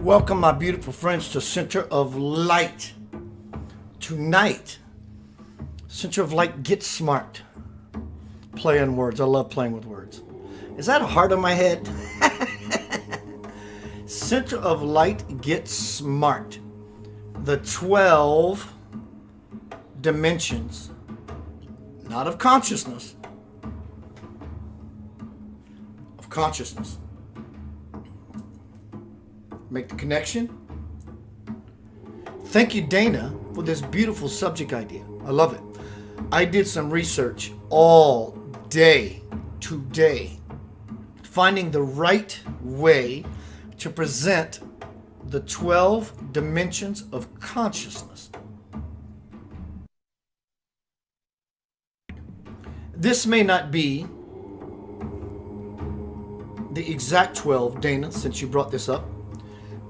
Welcome, my beautiful friends, to Center of Light. Tonight, Center of Light, get smart. Play on words. I love playing with words. Is that a heart on my head? Center of Light, get smart. The 12 dimensions, not of consciousness, of consciousness. Make the connection. Thank you, Dana, for this beautiful subject idea. I love it. I did some research all day today, finding the right way to present the 12 dimensions of consciousness. This may not be the exact 12, Dana, since you brought this up,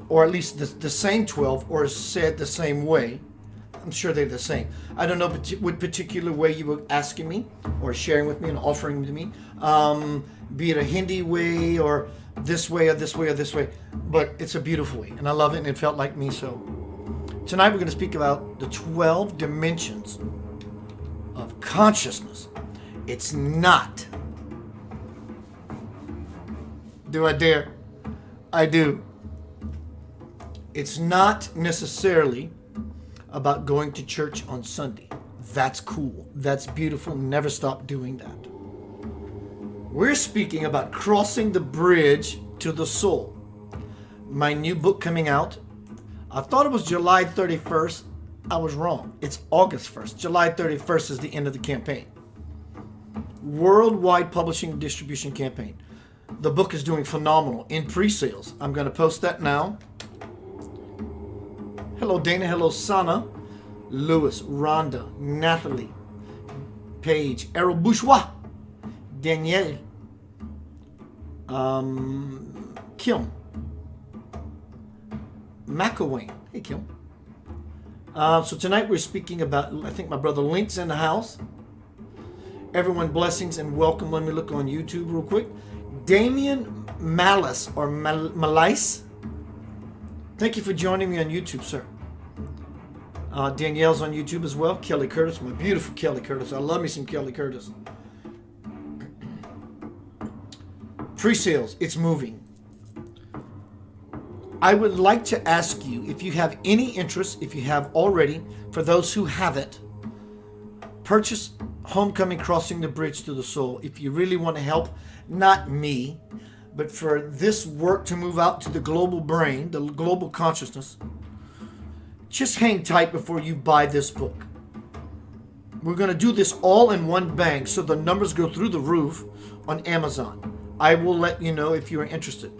or at least the same 12, or said the same way. I'm sure they're the same. I don't know what particular way you were asking me or sharing with me and offering to me, be it a Hindi way or this way or this way or this way, but it's a beautiful way and I love it and it felt like me. So tonight we're going to speak about the 12 dimensions of consciousness. It's not. Do I dare? I do. It's not necessarily about going to church on Sunday. That's cool. That's beautiful. Never stop doing that. We're speaking about crossing the bridge to the soul. My new book coming out. I thought it was July 31st. I was wrong. It's August 1st. July 31st is the end of the campaign. Worldwide publishing and distribution campaign. The book is doing phenomenal in pre-sales. I'm going to post that now. Hello, Dana. Hello, Sana, Lewis, Rhonda, Natalie, Paige, Errol Bourgeois, Danielle, Kim, McElwain. Hey, Kim. So tonight we're speaking about, I think my brother Link's in the house. Everyone, blessings and welcome. Let me look on YouTube real quick. Damian Malice or Malice. Thank you for joining me on YouTube, sir. Danielle's on YouTube as well. Kelly Curtis, my beautiful Kelly Curtis. I love me some Kelly Curtis. Pre-sales, it's moving. I would like to ask you if you have any interest, if you have already, for those who haven't, purchase Homecoming Crossing the Bridge to the Soul. If you really want to help, not me, but for this work to move out to the global brain, the global consciousness, just hang tight before you buy this book. We're going to do this all in one bang so the numbers go through the roof on Amazon. I will let you know if you are interested.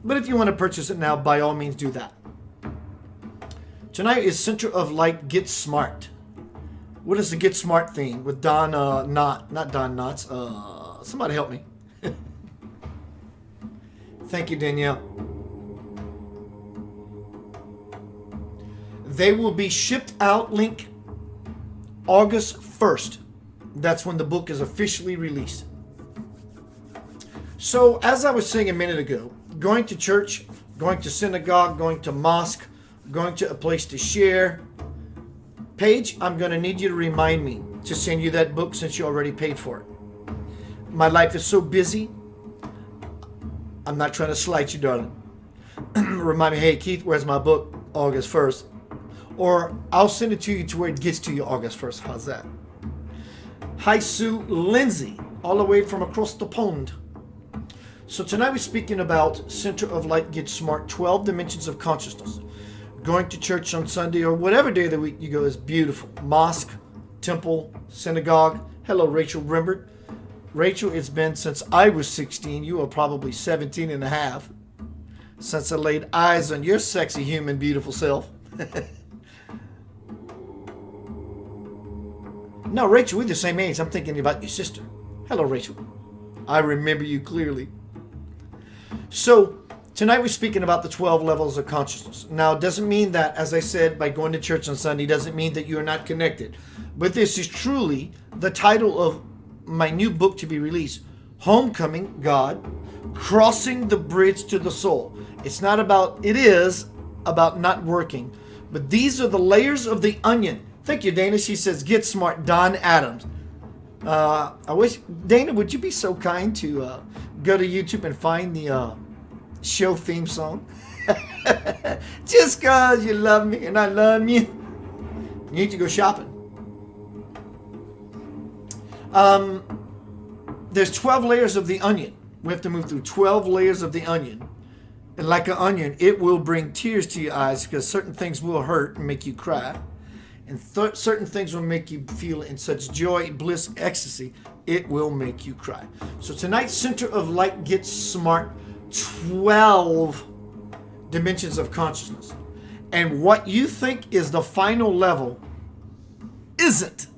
But if you want to purchase it now, by all means do that. Tonight is Center of Light, Get Smart. What is the Get Smart theme with Don, not Don Knotts? Somebody help me. Thank you, Danielle. They will be shipped out, Link, August 1st. That's when the book is officially released. So, as I was saying a minute ago, going to church, going to synagogue, going to mosque, going to a place to share. Paige, I'm going to need you to remind me to send you that book since you already paid for it. My life is so busy. I'm not trying to slight you, darling. Remind me, hey, Keith, where's my book? August 1st. Or I'll send it to you to where it gets to you August 1st. How's that? Hi, Sue Lindsay, all the way from across the pond. So tonight we're speaking about Center of Light, Get Smart, 12 dimensions of consciousness. Going to church on Sunday or whatever day of the week you go is beautiful. Mosque, temple, synagogue. Hello, Rachel Rimbert. Rachel, it's been since I was 16. You are probably 17 and a half since I laid eyes on your sexy, human, beautiful self. No, Rachel, we're the same age. I'm thinking about your sister. Hello, Rachel. I remember you clearly. So, tonight we're speaking about the 12 levels of consciousness. Now, it doesn't mean that, as I said, by going to church on Sunday, doesn't mean that you're not connected. But this is truly the title of my new book to be released, Homecoming, God, Crossing the Bridge to the Soul. It's not about, it is about not working. But these are the layers of the onion. Thank you, Dana. She says, get smart. Don Adams. I wish, Dana, would you be so kind to go to YouTube and find the show theme song? Just because you love me and I love you. You need to go shopping. There's 12 layers of the onion. We have to move through 12 layers of the onion. And like an onion, it will bring tears to your eyes because certain things will hurt and make you cry. And certain things will make you feel in such joy, bliss, ecstasy, it will make you cry. So tonight's Center of Light gets smart. 12 dimensions of consciousness. And what you think is the final level isn't.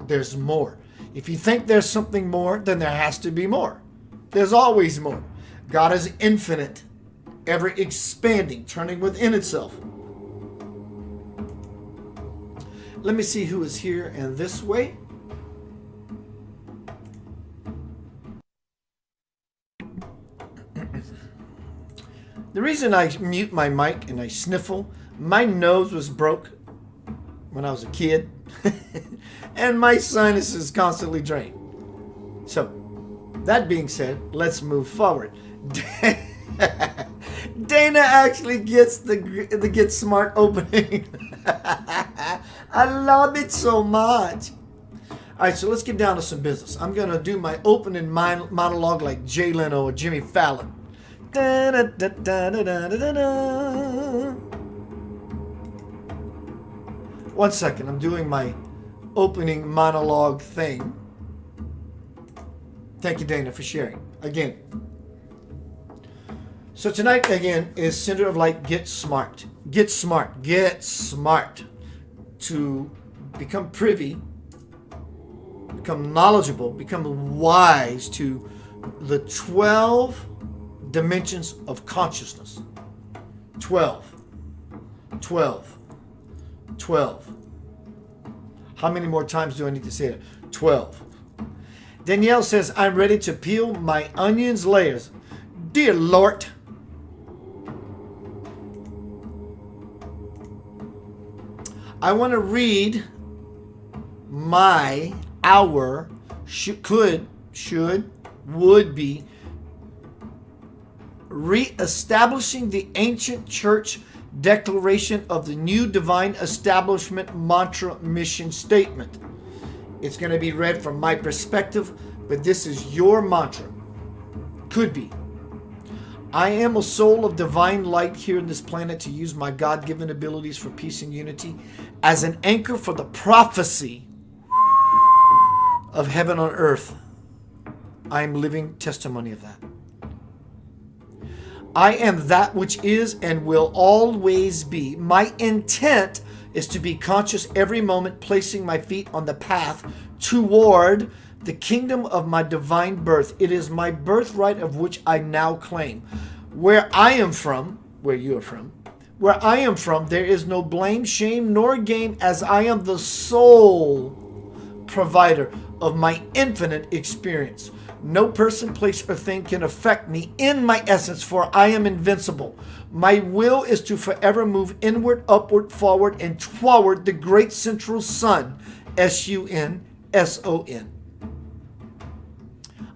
There's more. If you think there's something more, then there has to be more. There's always more. God is infinite, ever expanding, turning within itself. Let me see who is here and this way. The reason I mute my mic and I sniffle, my nose was broke when I was a kid, and my sinus is constantly drained. So, that being said, let's move forward. Dana actually gets the Get Smart opening. I love it so much. All right, so let's get down to some business. I'm going to do my opening monologue like Jay Leno or Jimmy Fallon. Da, da, da, da, da, da, da, da. One second, I'm doing my opening monologue thing. Thank you, Dana, for sharing. Again. So tonight, again, is Center of Light, Get Smart. Get smart. Get smart. To become privy, become knowledgeable, become wise to the 12 dimensions of consciousness. 12. 12. 12. How many more times do I need to say it? 12. Danielle says, I'm ready to peel my onion's layers. Dear Lord. I want to read would be reestablishing the ancient church declaration of the new divine establishment mantra mission statement. It's going to be read from my perspective, but this is your mantra. Could be. I am a soul of divine light here in this planet to use my God-given abilities for peace and unity as an anchor for the prophecy of heaven on earth. I am living testimony of that. I am that which is and will always be. My intent is to be conscious every moment, placing my feet on the path toward the kingdom of my divine birth. It is my birthright of which I now claim. Where I am from, where you are from, where I am from, there is no blame, shame, nor game, as I am the sole provider of my infinite experience. No person, place, or thing can affect me in my essence, for I am invincible. My will is to forever move inward, upward, forward, and toward the great central sun, S-U-N-S-O-N.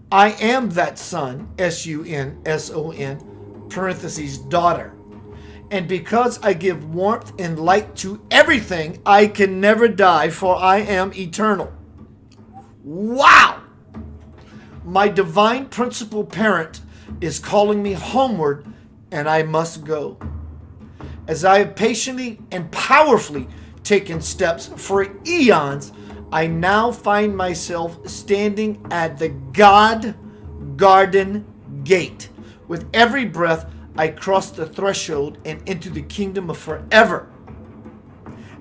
I am that sun, S-U-N-S-O-N, parentheses, daughter. And because I give warmth and light to everything, I can never die, for I am eternal. Wow! My divine principal parent is calling me homeward, and I must go. As I have patiently and powerfully taken steps for eons, I now find myself standing at the God Garden Gate. With every breath, I cross the threshold and into the kingdom of forever.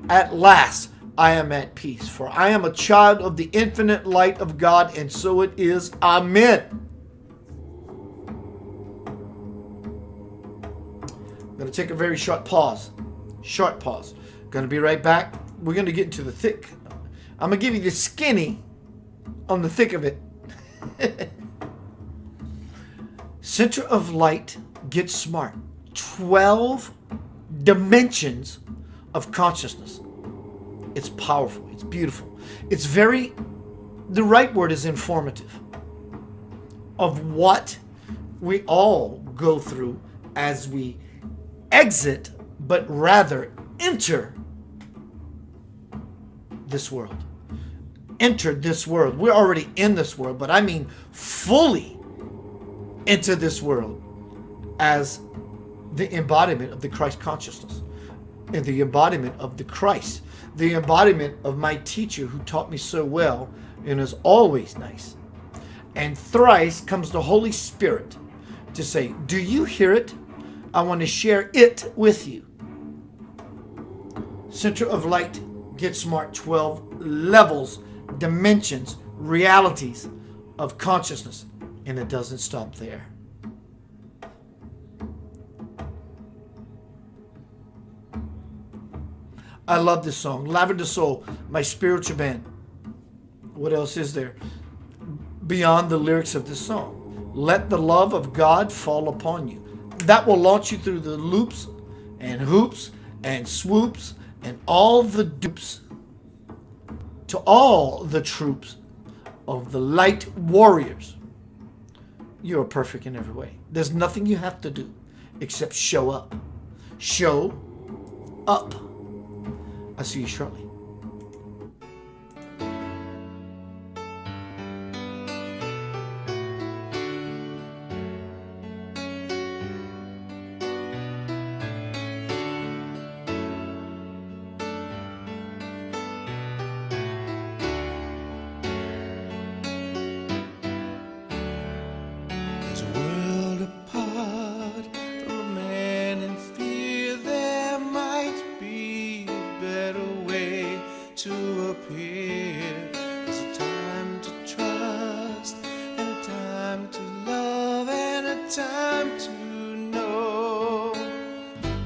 At last, I am at peace, for I am a child of the infinite light of God, and so it is. Amen. I'm going to take a very short pause. Short pause. Going to be right back. We're going to get into the thick. I'm going to give you the skinny on the thick of it. Center of Light, Get smart. 12 dimensions of consciousness. It's powerful. It's beautiful. It's the right word is informative of what we all go through as we exit, but rather enter this world. Enter this world. We're already in this world, but I mean fully enter this world as the embodiment of the Christ consciousness and the embodiment of the Christ, the embodiment of my teacher who taught me so well and is always nice. And thrice comes the Holy Spirit to say, do you hear it? I want to share it with you. Center of light, get smart, 12 levels, dimensions, realities of consciousness. And it doesn't stop there. I love this song. Lavender Soul, my spiritual band. What else is there beyond the lyrics of this song? Let the love of God fall upon you. That will launch you through the loops and hoops and swoops and all the dupes to all the troops of the light warriors. You are perfect in every way. There's nothing you have to do except show up. Show up. I'll see you shortly. There's a world apart from a man in fear. There might be a better way to appear. There's a time to trust and a time to love and a time to know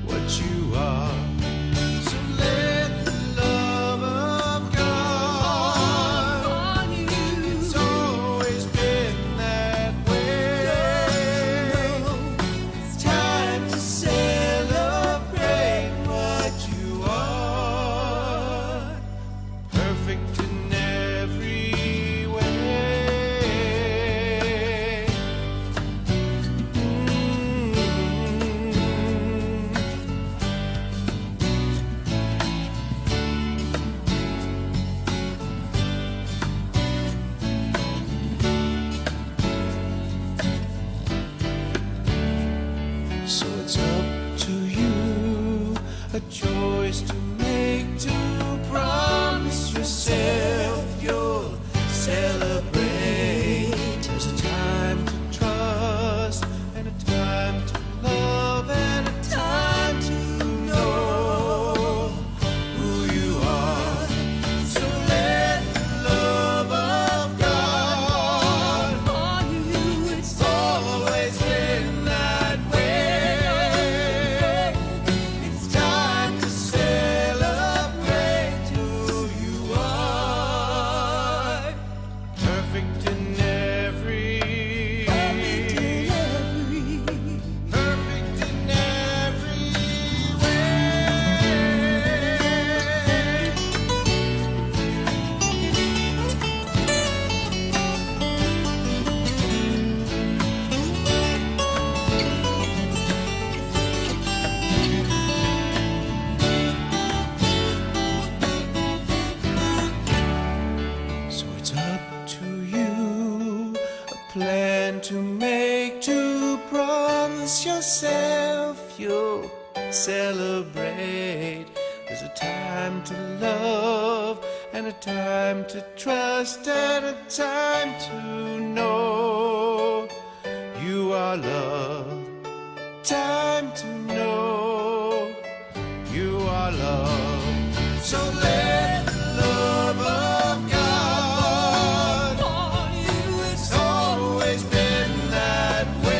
what you are. So let the love of God on you. It's always been that way. It's time to celebrate what you are. Perfect in every way. So it's up to you, a choice to make, to promise yourself you'll celebrate. There's a time to trust and a time to love and a time to know who you are. So let the love of God on you. It's always been that way. It's time to celebrate who you are. Perfect in every So it's up to you, a plan to make, to promise yourself you'll celebrate. There's a time to love and a time to trust and a time to know you are loved. Time to know you are loved. So let the love of God on you. It's always been that way.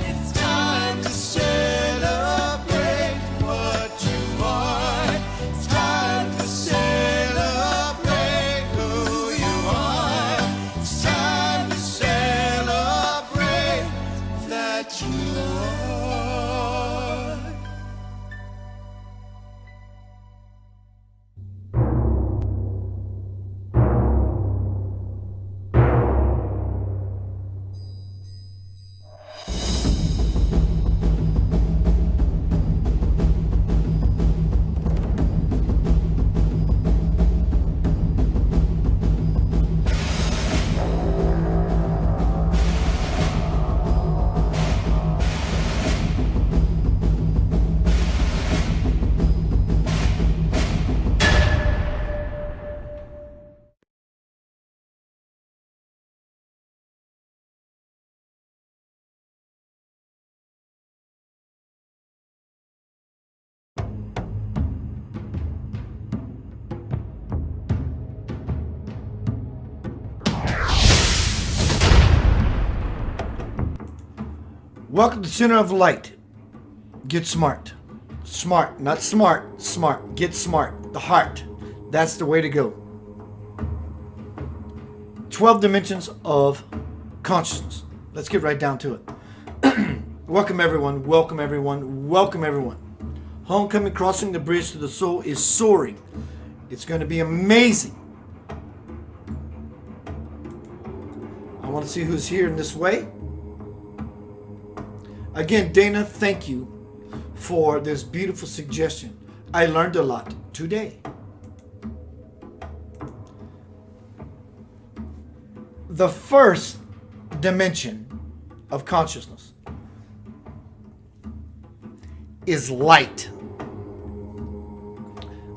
It's time to celebrate what you are. It's time to celebrate who you are. It's time to celebrate. Welcome to the Center of Light. Get smart. Smart, not smart. Smart. Get smart. The heart. That's the way to go. 12 dimensions of consciousness. Let's get right down to it. Welcome everyone. Welcome everyone. Welcome everyone. Homecoming, crossing the bridge to the soul is soaring. It's going to be amazing. I want to see who's here in this way. Again, Dana, thank you for this beautiful suggestion. I learned a lot today. The first dimension of consciousness is light.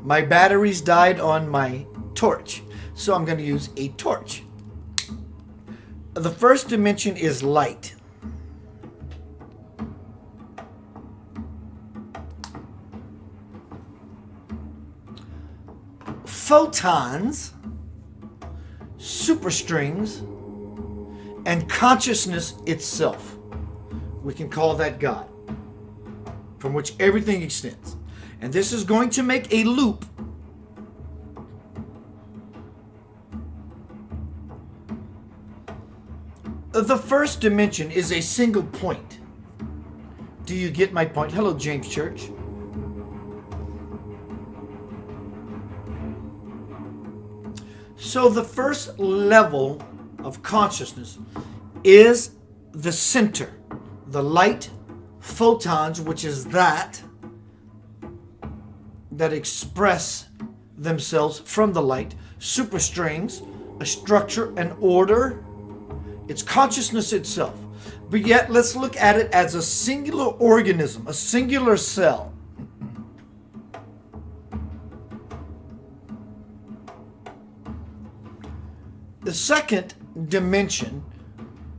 My batteries died on my torch, so I'm going to use a torch. The first dimension is light. Photons, superstrings, and consciousness itself. We can call that God, from which everything extends. And this is going to make a loop the first dimension is a single point. Do you get my point? Hello, James Church. So the first level of consciousness is the center, the light photons, which is that express themselves from the light, superstrings, a structure, an order. It's consciousness itself. But yet, let's look at it as a singular organism, a singular cell. The second dimension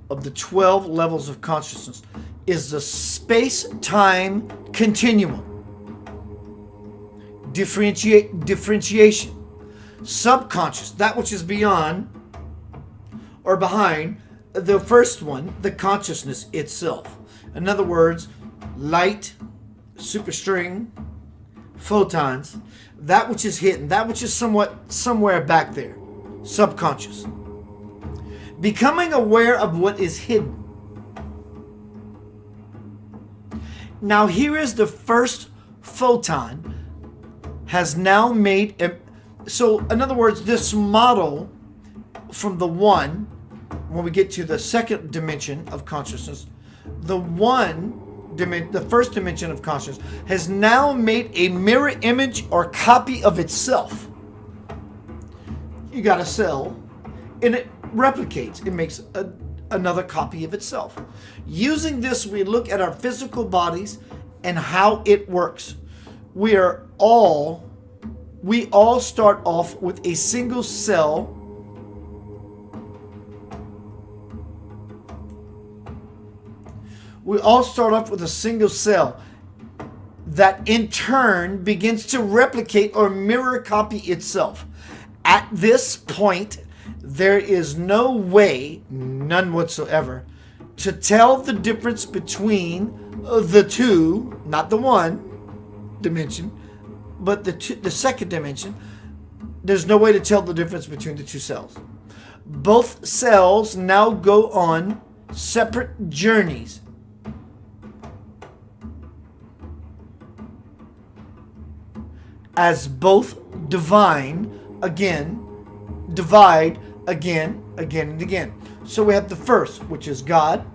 of the 12 levels of consciousness is the space-time continuum. Differentiation. Subconscious, that which is beyond or behind the first one, the consciousness itself. In other words, light, superstring, photons, that which is hidden, that which is somewhere back there, subconscious. Becoming aware of what is hidden. Now here is the first photon has now made so in other words, this model from the one, when we get to the second dimension of consciousness, the first dimension of consciousness has now made a mirror image or copy of itself. You got a cell and it replicates. It makes another copy of itself. Using this, we look at our physical bodies and how it works. We all start off with a single cell. We all start off with a single cell that in turn begins to replicate or mirror copy itself. At this point, there is no way, none whatsoever, to tell the difference between the two, not the one dimension, but the second dimension. There's no way to tell the difference between the two cells. Both cells now go on separate journeys. As both divide again, and again. So we have the first, which is God,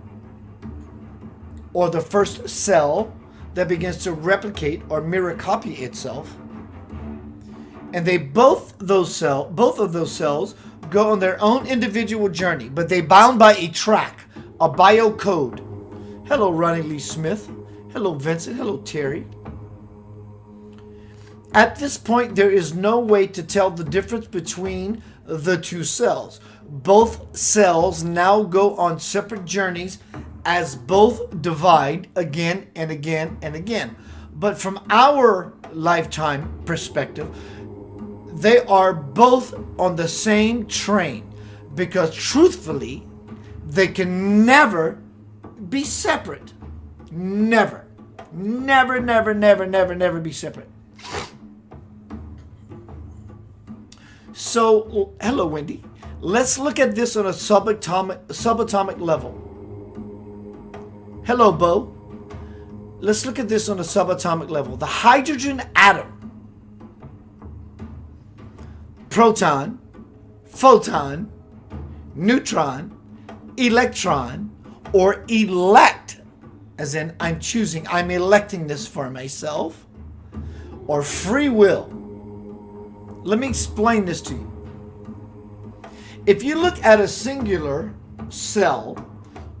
or the first cell that begins to replicate or mirror copy itself. And both of those cells go on their own individual journey, but they bound by a track, a bio code. Hello, Ronnie Lee Smith. Hello, Vincent. Hello, Terry. At this point, there is no way to tell the difference between the two cells. Both cells now go on separate journeys as both divide again and again and again. But from our lifetime perspective, they are both on the same train, because truthfully, they can never be separate. Never. Never, never, never, never, never be separate. So, hello, Wendy. Let's look at this on a subatomic level. Hello, Bo. Let's look at this on a subatomic level. The hydrogen atom, proton, photon, neutron, electron, or elect, as in I'm choosing, I'm electing this for myself, or free will. Let me explain this to you. If you look at a singular cell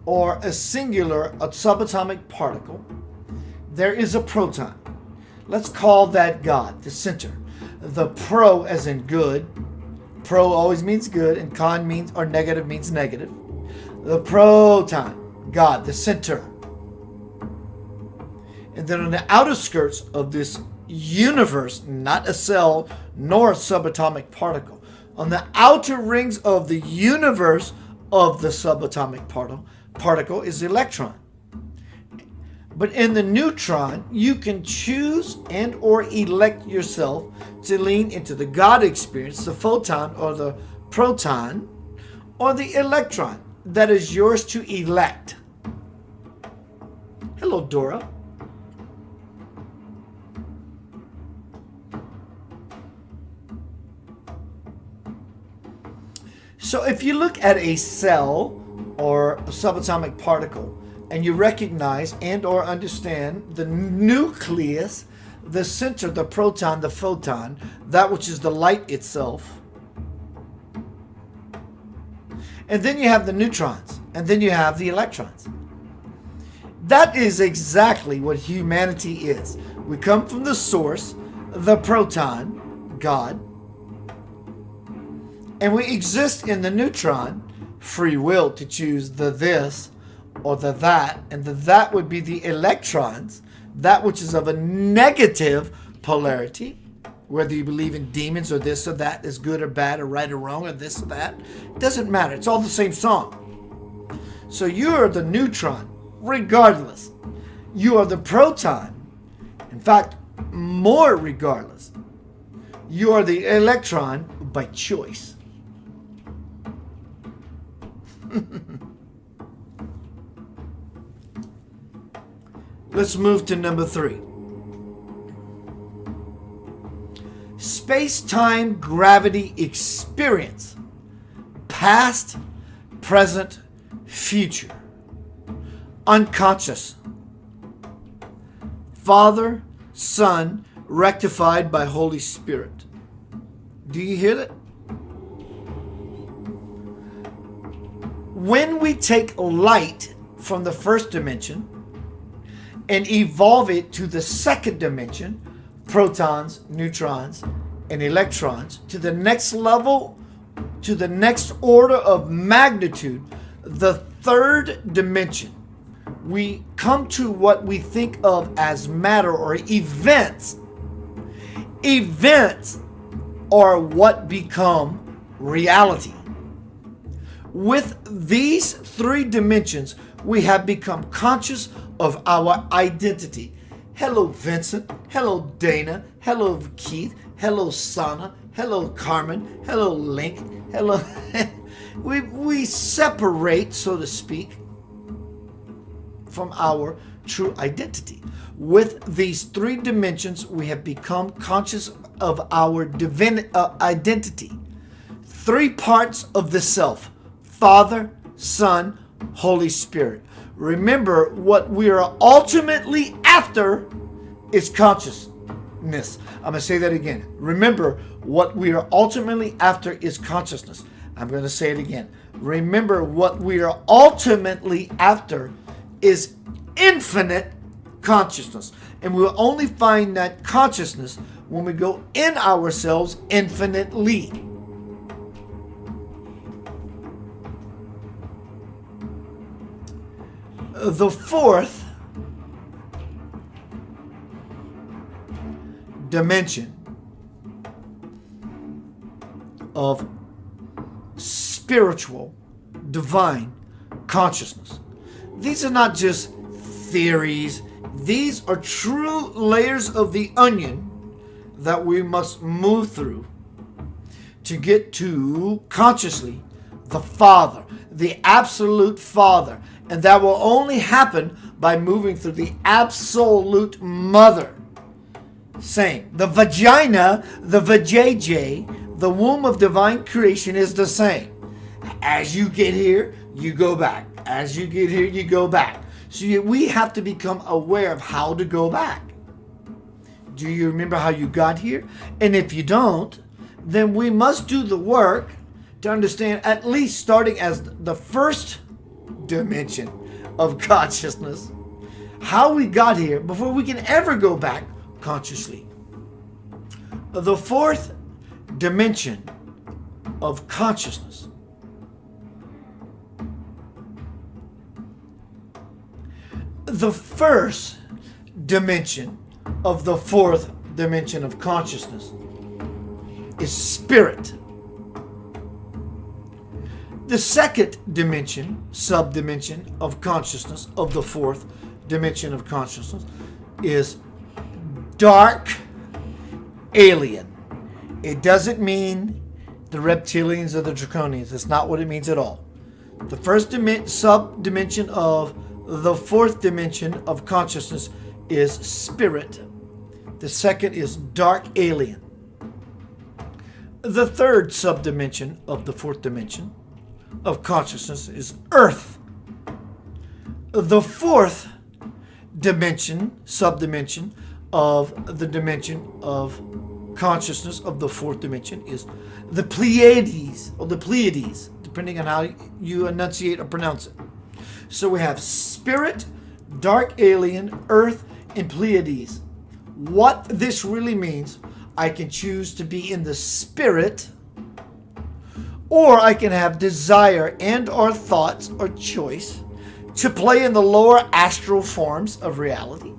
or a subatomic particle, there is a proton. Let's call that God, the center. The pro as in good. Pro always means good, and con means, or negative means negative. The proton, God, the center. And then on the outer skirts of this universe, not a cell nor a subatomic particle, on the outer rings of the universe of the subatomic particle is the electron. But in the neutron, you can choose and or elect yourself to lean into the God experience, the photon or the proton, or the electron. That is yours to elect. Hello, Dora. So if you look at a cell or a subatomic particle, and you recognize and or understand the nucleus, the center, the proton, the photon, that which is the light itself. And then you have the neutrons, and then you have the electrons. That is exactly what humanity is. We come from the source, the proton, God, and we exist in the neutron, free will to choose the this or the that, and the that would be the electrons, that which is of a negative polarity, whether you believe in demons or this or that is good or bad or right or wrong or this or that, it doesn't matter. It's all the same song. So you are the neutron, regardless. You are the proton, in fact, more regardless. You are the electron by choice. Let's move to number 3. Space-time gravity experience. Past, present, future. Unconscious. Father, Son, rectified by Holy Spirit. Do you hear that? When we take light from the first dimension and evolve it to the second dimension, protons, neutrons, and electrons, to the next level, to the next order of magnitude, the third dimension, we come to what we think of as matter or events. Events are what become reality. With these 3 dimensions, we have become conscious of our identity. Hello, Vincent. Hello, Dana. Hello, Keith. Hello, Sana. Hello, Carmen. Hello, Link. Hello. we separate, so to speak, from our true identity. With these 3 dimensions, we have become conscious of our identity. 3 parts of the self: Father, Son, Holy Spirit. Remember, what we are ultimately after is consciousness. I'm going to say that again. Remember, what we are ultimately after is consciousness. I'm going to say it again. Remember, what we are ultimately after is infinite consciousness. And we'll only find that consciousness when we go in ourselves infinitely. The 4th dimension of spiritual, divine consciousness. These are not just theories. These are true layers of the onion that we must move through to get to consciously the Father, the absolute Father. And that will only happen by moving through the absolute Mother. Same. The vagina, the vajayjay, the womb of divine creation is the same. As you get here, you go back. As you get here, you go back. So we have to become aware of how to go back. Do you remember how you got here? And if you don't, then we must do the work to understand, at least starting as the first dimension of consciousness, how we got here before we can ever go back consciously. The fourth dimension of consciousness the first dimension of the fourth dimension of consciousness is spirit. The second dimension, subdimension of consciousness of the fourth dimension of consciousness is dark alien. It doesn't mean the reptilians or the draconians. That's not what it means at all. The first sub-dimension of the fourth dimension of consciousness is spirit. The second is dark alien. The third subdimension of the fourth dimension of consciousness is earth. The fourth dimension, subdimension of the dimension of consciousness of the fourth dimension is the Pleiades, or the Pleiades, depending on how you enunciate or pronounce it. So we have spirit, dark alien, earth, and Pleiades. What this really means, I can choose to be in the spirit, or I can have desire and or thoughts or choice to play in the lower astral forms of reality.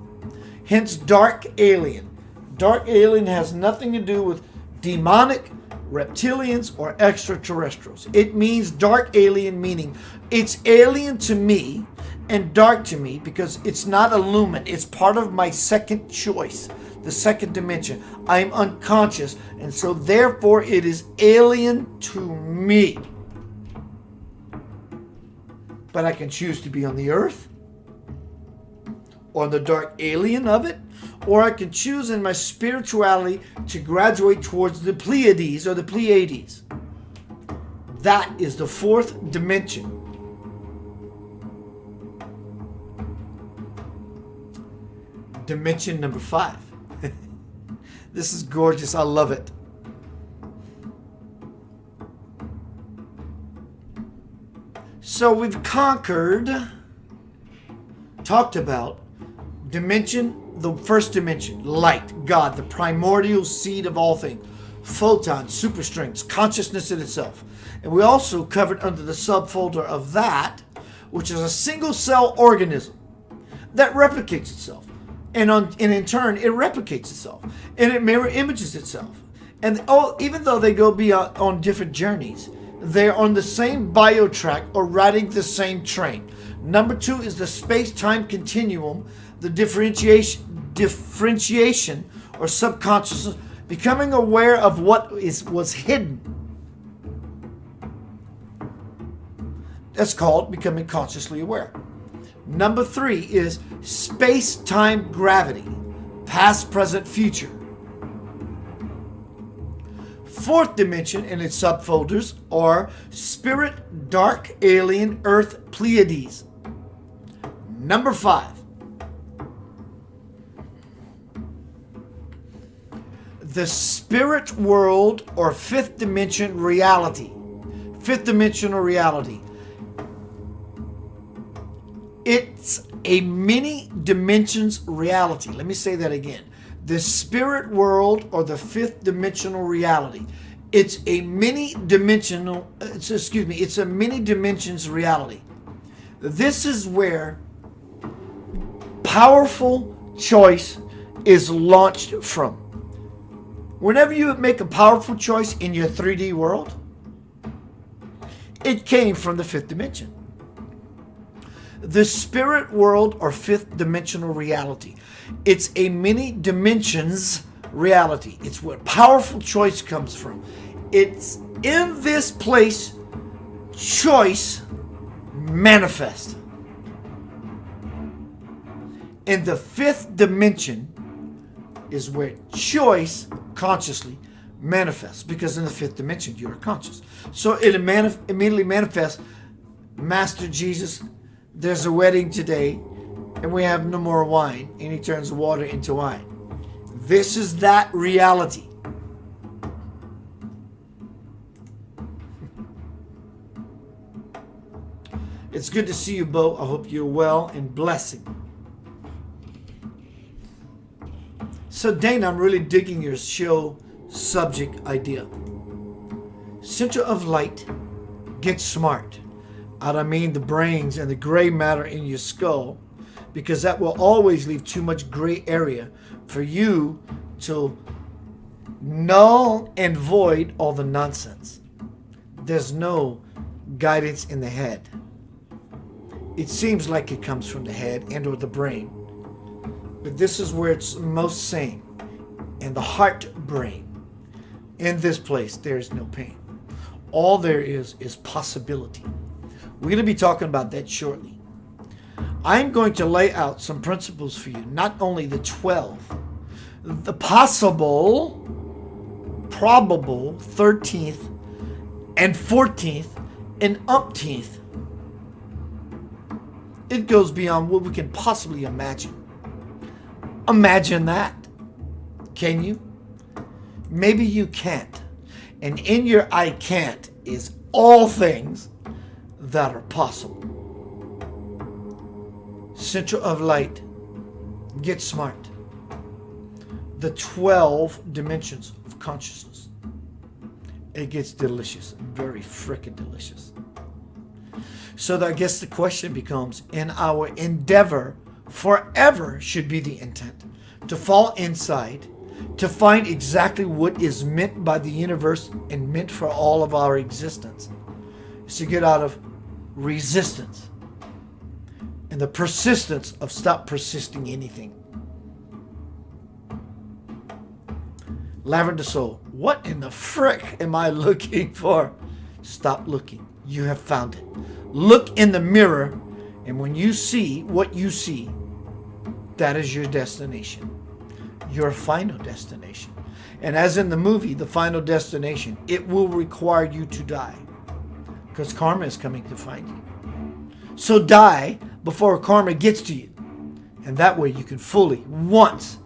Hence dark alien. Dark alien has nothing to do with demonic, reptilians, or extraterrestrials. It means dark alien, meaning it's alien to me and dark to me because it's not illumined. It's part of my second choice, the second dimension. I am unconscious, and so therefore it is alien to me. But I can choose to be on the earth, or the dark alien of it, or I can choose in my spirituality to graduate towards the Pleiades or the Pleiades. That is the fourth dimension. Dimension number 5. This is gorgeous. I love it. So we've talked about dimension, the first dimension, light, God, the primordial seed of all things, photons, superstrings, consciousness in itself. And we also covered under the subfolder of that, which is a single cell organism that replicates itself. And in turn, it replicates itself. And it mirror images itself. And even though they go on different journeys, they're on the same bio track or riding the same train. Number 2 is the space-time continuum, the differentiation or subconsciousness, becoming aware of what was hidden. That's called becoming consciously aware. Number 3 is space-time gravity, past, present, future. Fourth dimension and its subfolders are spirit, dark, alien, earth, Pleiades. Number 5. The spirit world or fifth dimension reality. Fifth dimensional reality. It's a many dimensions reality. Let me say that again. The spirit world or the fifth dimensional reality. It's a many dimensions reality. This is where powerful choice is launched from. Whenever you make a powerful choice in your 3D world, it came from the fifth dimension. The spirit world or fifth dimensional reality. It's a many dimensions reality. It's where powerful choice comes from. It's in this place choice manifests. In the fifth dimension is where choice consciously manifests, because in the fifth dimension you are conscious. So it immediately manifests. Master Jesus, there's a wedding today and we have no more wine, and he turns water into wine. This is that reality. It's good to see you, Bo. I hope you're well and blessing. So Dana, I'm really digging your show subject idea. Center of light, get smart. I don't mean the brains and the gray matter in your skull, because that will always leave too much gray area for you to null and void all the nonsense. There's no guidance in the head. It seems like it comes from the head and or the brain, but this is where it's most sane. In the heart brain, in this place, there is no pain. All there is possibility. We're going to be talking about that shortly. I'm going to lay out some principles for you, not only the 12, the possible, probable 13th and 14th and umpteenth. It goes beyond what we can possibly imagine. Imagine that. Can you? Maybe you can't. And in your I can't is all things that are possible. Center of light. Get smart. The 12 dimensions of consciousness. It gets delicious. Very frickin' delicious. So I guess the question becomes, in our endeavor, forever should be the intent, to fall inside, to find exactly what is meant by the universe and meant for all of our existence, is to get out of resistance and the persistence of stop persisting anything. Lavender Soul, what in the frick am I looking for? Stop looking. You have found it. Look in the mirror, and when you see what you see, that is your destination, your final destination. And as in the movie, the final destination, it will require you to die, because karma is coming to find you. So die before karma gets to you, and that way you can fully, once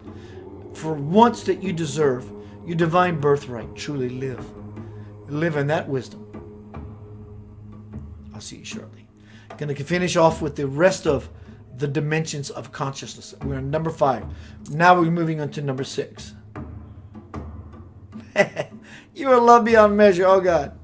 that you deserve your divine birthright, truly live in that wisdom. I'll see you shortly. Going to finish off with the rest of the dimensions of consciousness. We're on number 5. Now we're moving on to number 6. You are love beyond measure. Oh God.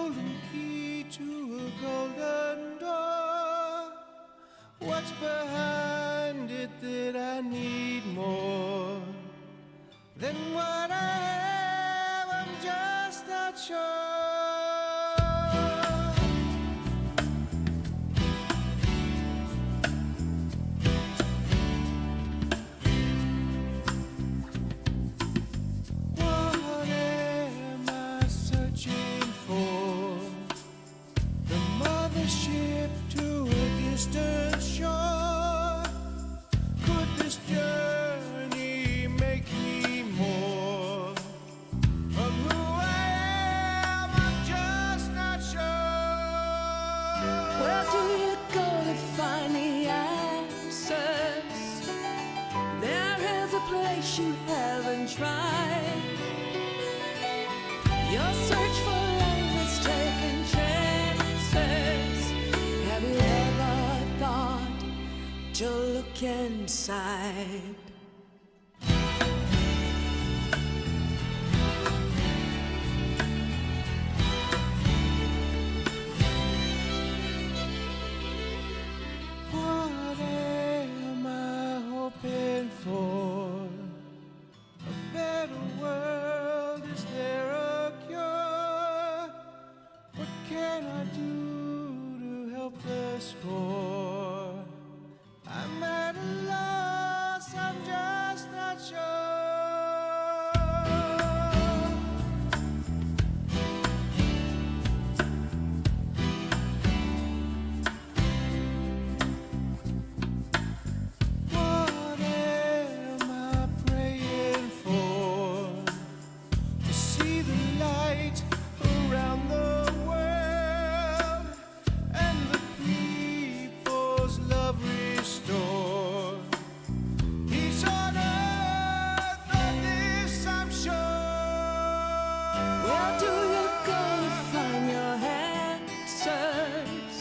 golden key to a golden door. What's behind it that I need more than what I have? I'm just not sure. What am I searching for? The mothership to a distant shore. Could this journey make me more of who I am? I'm just not sure. Where do you go to find the answers? There is a place you haven't tried. Your search for love is taking chances. Have you ever thought to look inside? What am I hoping for? A better world, is there a cure? What can I do to help the score? I'm at a loss, I'm just not sure. What am I praying for? To see the light around the world and the people's love restored. Peace on earth, of this I'm sure. Where do you go to find your answers?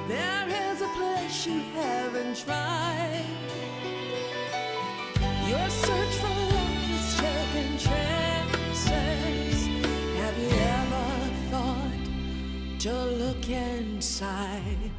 There is a place you haven't tried. Your search for love is taking chances. Have you ever thought to look inside?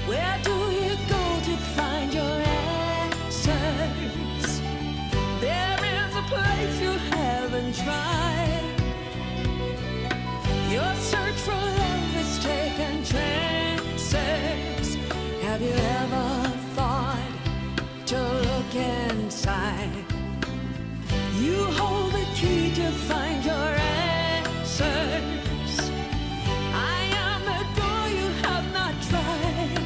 Where do you go to find your answers? There is a place you haven't tried. Your search for love is taking chances. Have you ever thought to look inside? You hold the key to find your answers. I am the door you have not tried.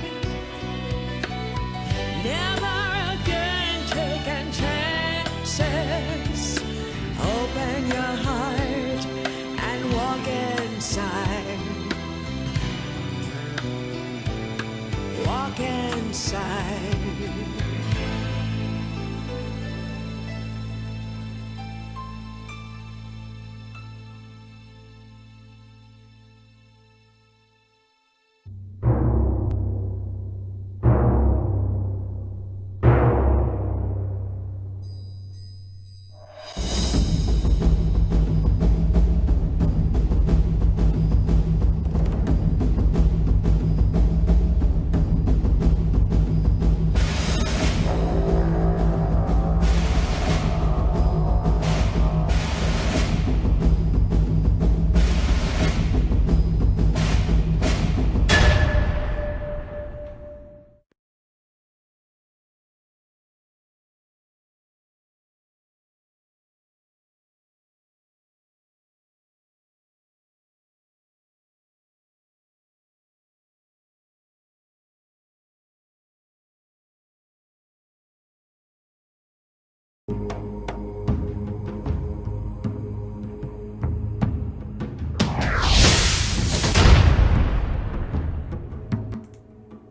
Never again taking chances. Open your heart and walk inside. Walk inside.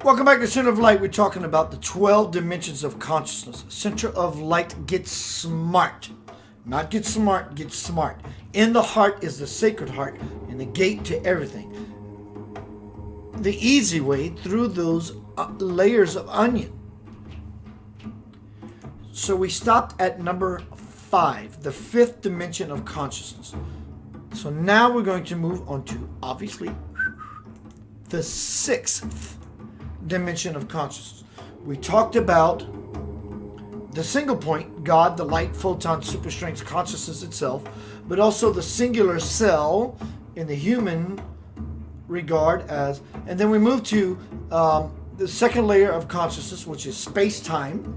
Welcome back to Center of Light. We're talking about the 12 dimensions of consciousness. Center of Light gets smart. Not get smart, get smart. In the heart is the sacred heart and the gate to everything. The easy way through those layers of onion. So we stopped at number 5, the 5th dimension of consciousness. So now we're going to move on to, obviously, the 6th dimension of consciousness. We talked about the single point, God, the light, photon, superstrength, consciousness itself, but also the singular cell in the human regard as, and then we move to the second layer of consciousness, which is space-time,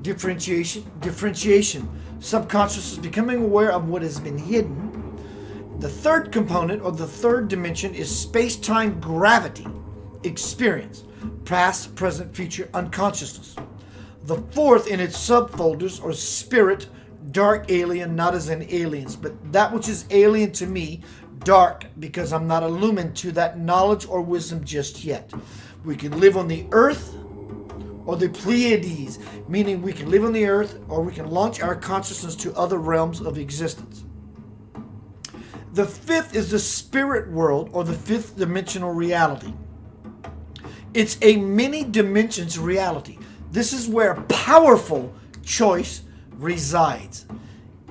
differentiation, subconscious is becoming aware of what has been hidden. The third component, or the third dimension, is space-time gravity, experience, past, present, future, unconsciousness. The fourth in its subfolders, or spirit, dark alien, not as in aliens, but that which is alien to me, dark, because I'm not illumined to that knowledge or wisdom just yet. We can live on the earth or the Pleiades, meaning we can live on the earth or we can launch our consciousness to other realms of existence. The fifth is the spirit world, or the fifth dimensional reality. It's a many dimensions reality. This is where powerful choice resides.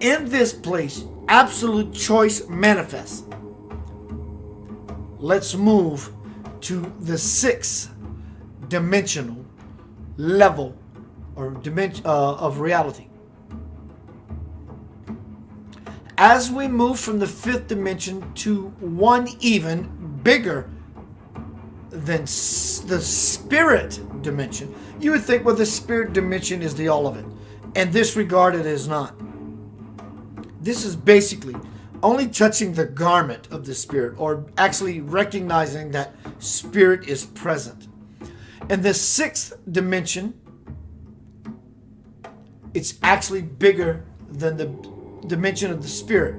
In this place, absolute choice manifests. Let's move to the 6th dimensional level or dimension of reality. As we move from the 5th dimension to one even bigger than the spirit dimension, you would think, well, the spirit dimension is the all of it. And this regard, it is not. This is basically only touching the garment of the spirit, or actually recognizing that spirit is present. And the 6th dimension, it's actually bigger than the dimension of the spirit.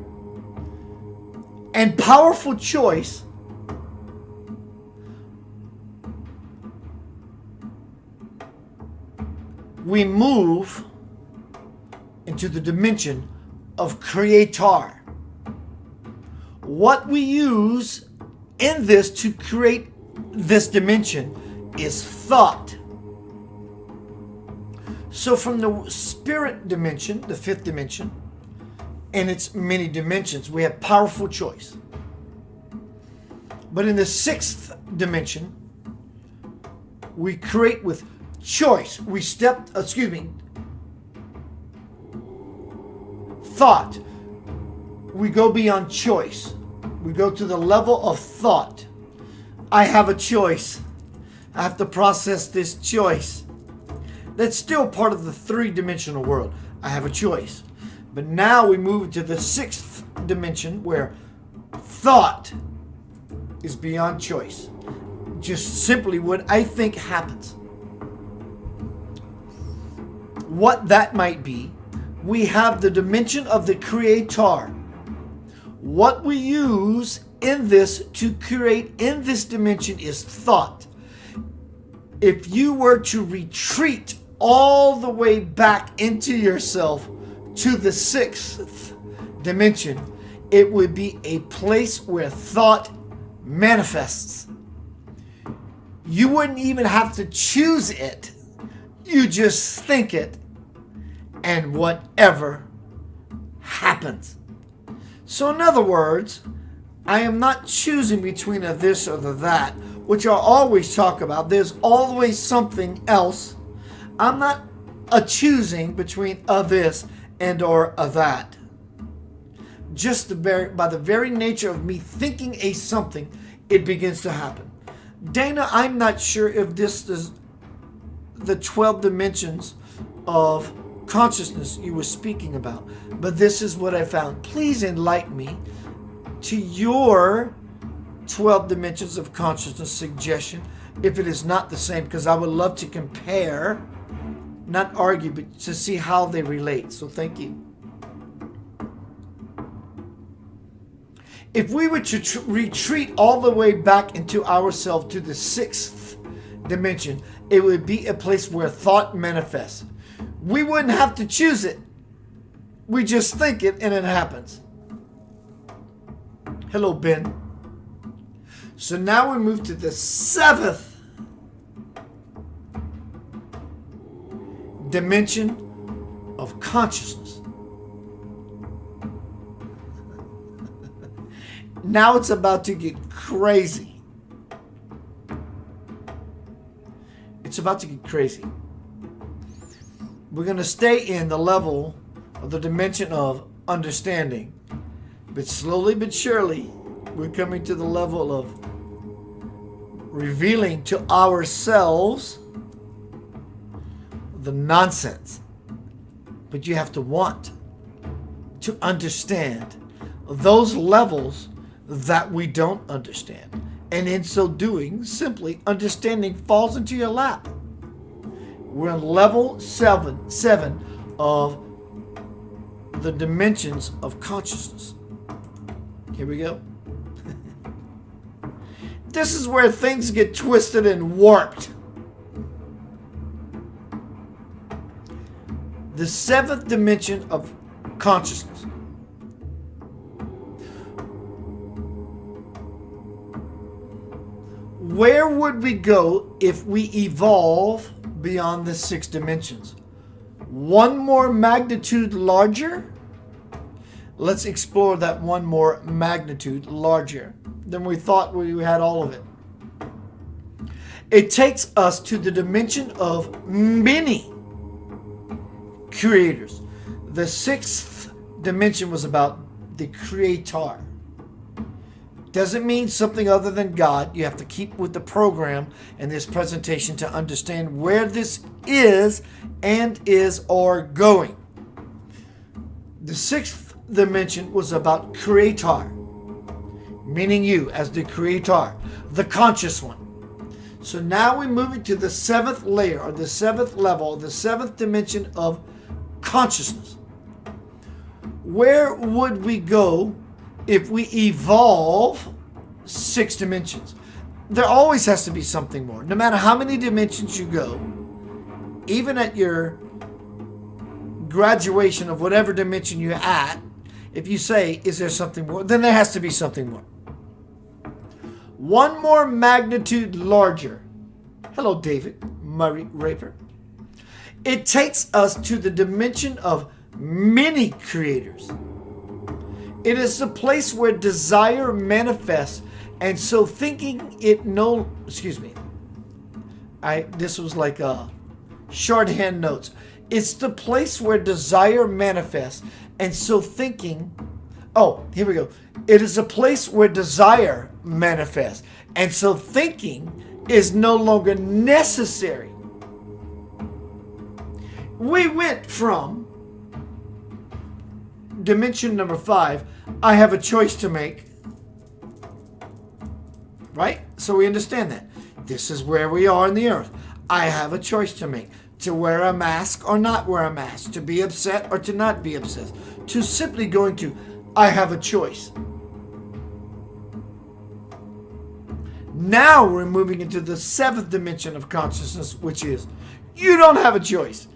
And powerful choice we move into the dimension of creator. What we use in this to create this dimension is thought. So from the spirit dimension, the 5th dimension, and its many dimensions, we have powerful choice. But in the 6th dimension, we create with choice. We thought. We go beyond choice. We go to the level of thought. I have a choice. I have to process this choice. That's still part of the 3-dimensional world. I have a choice. But now we move to the 6th dimension, where thought is beyond choice. Just simply what I think happens. What that might be, we have the dimension of the creator. What we use in this to create in this dimension is thought. If you were to retreat all the way back into yourself to the 6th dimension, it would be a place where thought manifests. You wouldn't even have to choose it. You just think it, and whatever happens. So in other words, I am not choosing between a this or the that, which I always talk about. There's always something else. I'm not a choosing between a this and or a that. Just by the very nature of me thinking a something, it begins to happen. Dana, I'm not sure if this is the 12 dimensions of consciousness you were speaking about, but this is what I found. Please enlighten me to your 12 dimensions of consciousness suggestion, if it is not the same, because I would love to compare, not argue, but to see how they relate. So thank you. If we were to retreat all the way back into ourselves to the 6th dimension, it would be a place where thought manifests. We wouldn't have to choose it. We just think it and it happens. Hello, Ben. So now we move to the seventh dimension of consciousness. Now it's about to get crazy. It's about to get crazy. We're going to stay in the level of the dimension of understanding. But slowly but surely, we're coming to the level of revealing to ourselves the nonsense. But you have to want to understand those levels that we don't understand. And in so doing, simply understanding falls into your lap. We're on level 7 of the dimensions of consciousness. Here we go. This is where things get twisted and warped. The seventh dimension of consciousness. Where would we go if we evolve beyond the 6 dimensions? One more magnitude larger? Let's explore that one more magnitude larger than we thought we had all of it. It takes us to the dimension of many creators. The 6th dimension was about the creator. Doesn't mean something other than God. You have to keep with the program in this presentation to understand where this is and is or going. The 6th dimension was about creator, meaning you as the creator, the conscious one. So now we move into the 7th layer, or the 7th level, the 7th dimension of consciousness. Where would we go if we evolve 6 dimensions? There always has to be something more. No matter how many dimensions you go, even at your graduation of whatever dimension you're at, if you say, is there something more? Then there has to be something more. One more magnitude larger. Hello, David Murray Raper. It takes us to the dimension of many creators. It is the place where desire manifests, and so thinking it this was like a shorthand notes. It's the place where desire manifests, and so thinking, here we go. It is a place where desire manifests, and so thinking is no longer necessary. We went from dimension number 5, I have a choice to make. Right? So we understand that. This is where we are in the earth. I have a choice to make. To wear a mask or not wear a mask. To be upset or to not be upset. To simply going to, I have a choice. Now we're moving into the 7th dimension of consciousness, which is, you don't have a choice.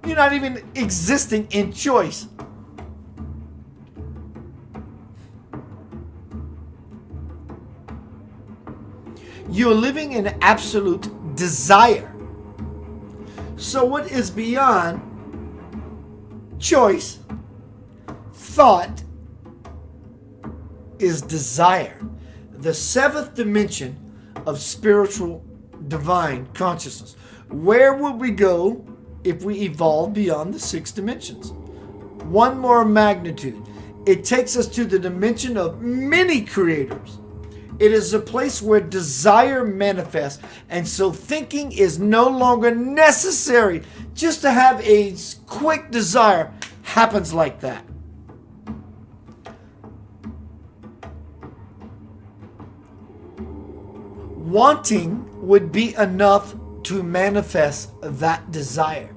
You're not even existing in choice. You're living in absolute desire. So what is beyond choice, thought, is desire. The 7th dimension of spiritual divine consciousness. Where would we go if we evolve beyond the 6 dimensions? One more magnitude. It takes us to the dimension of many creators. It is a place where desire manifests, and so thinking is no longer necessary. Just to have a quick desire happens like that. Wanting would be enough to manifest that desire.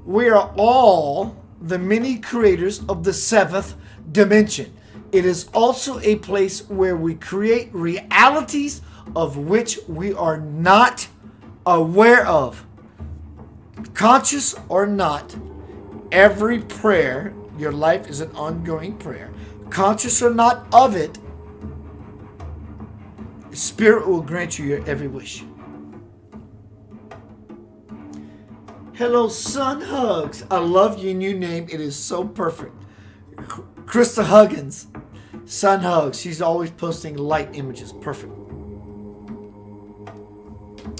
We are all the many creators of the 7th dimension. It is also a place where we create realities of which we are not aware of, conscious or not, every prayer, your life is an ongoing prayer. Conscious or not of it, Spirit will grant you your every wish. Hello, Sun Hugs. I love your new name. It is so perfect. Krista Huggins. Sun Hugs. She's always posting light images. Perfect.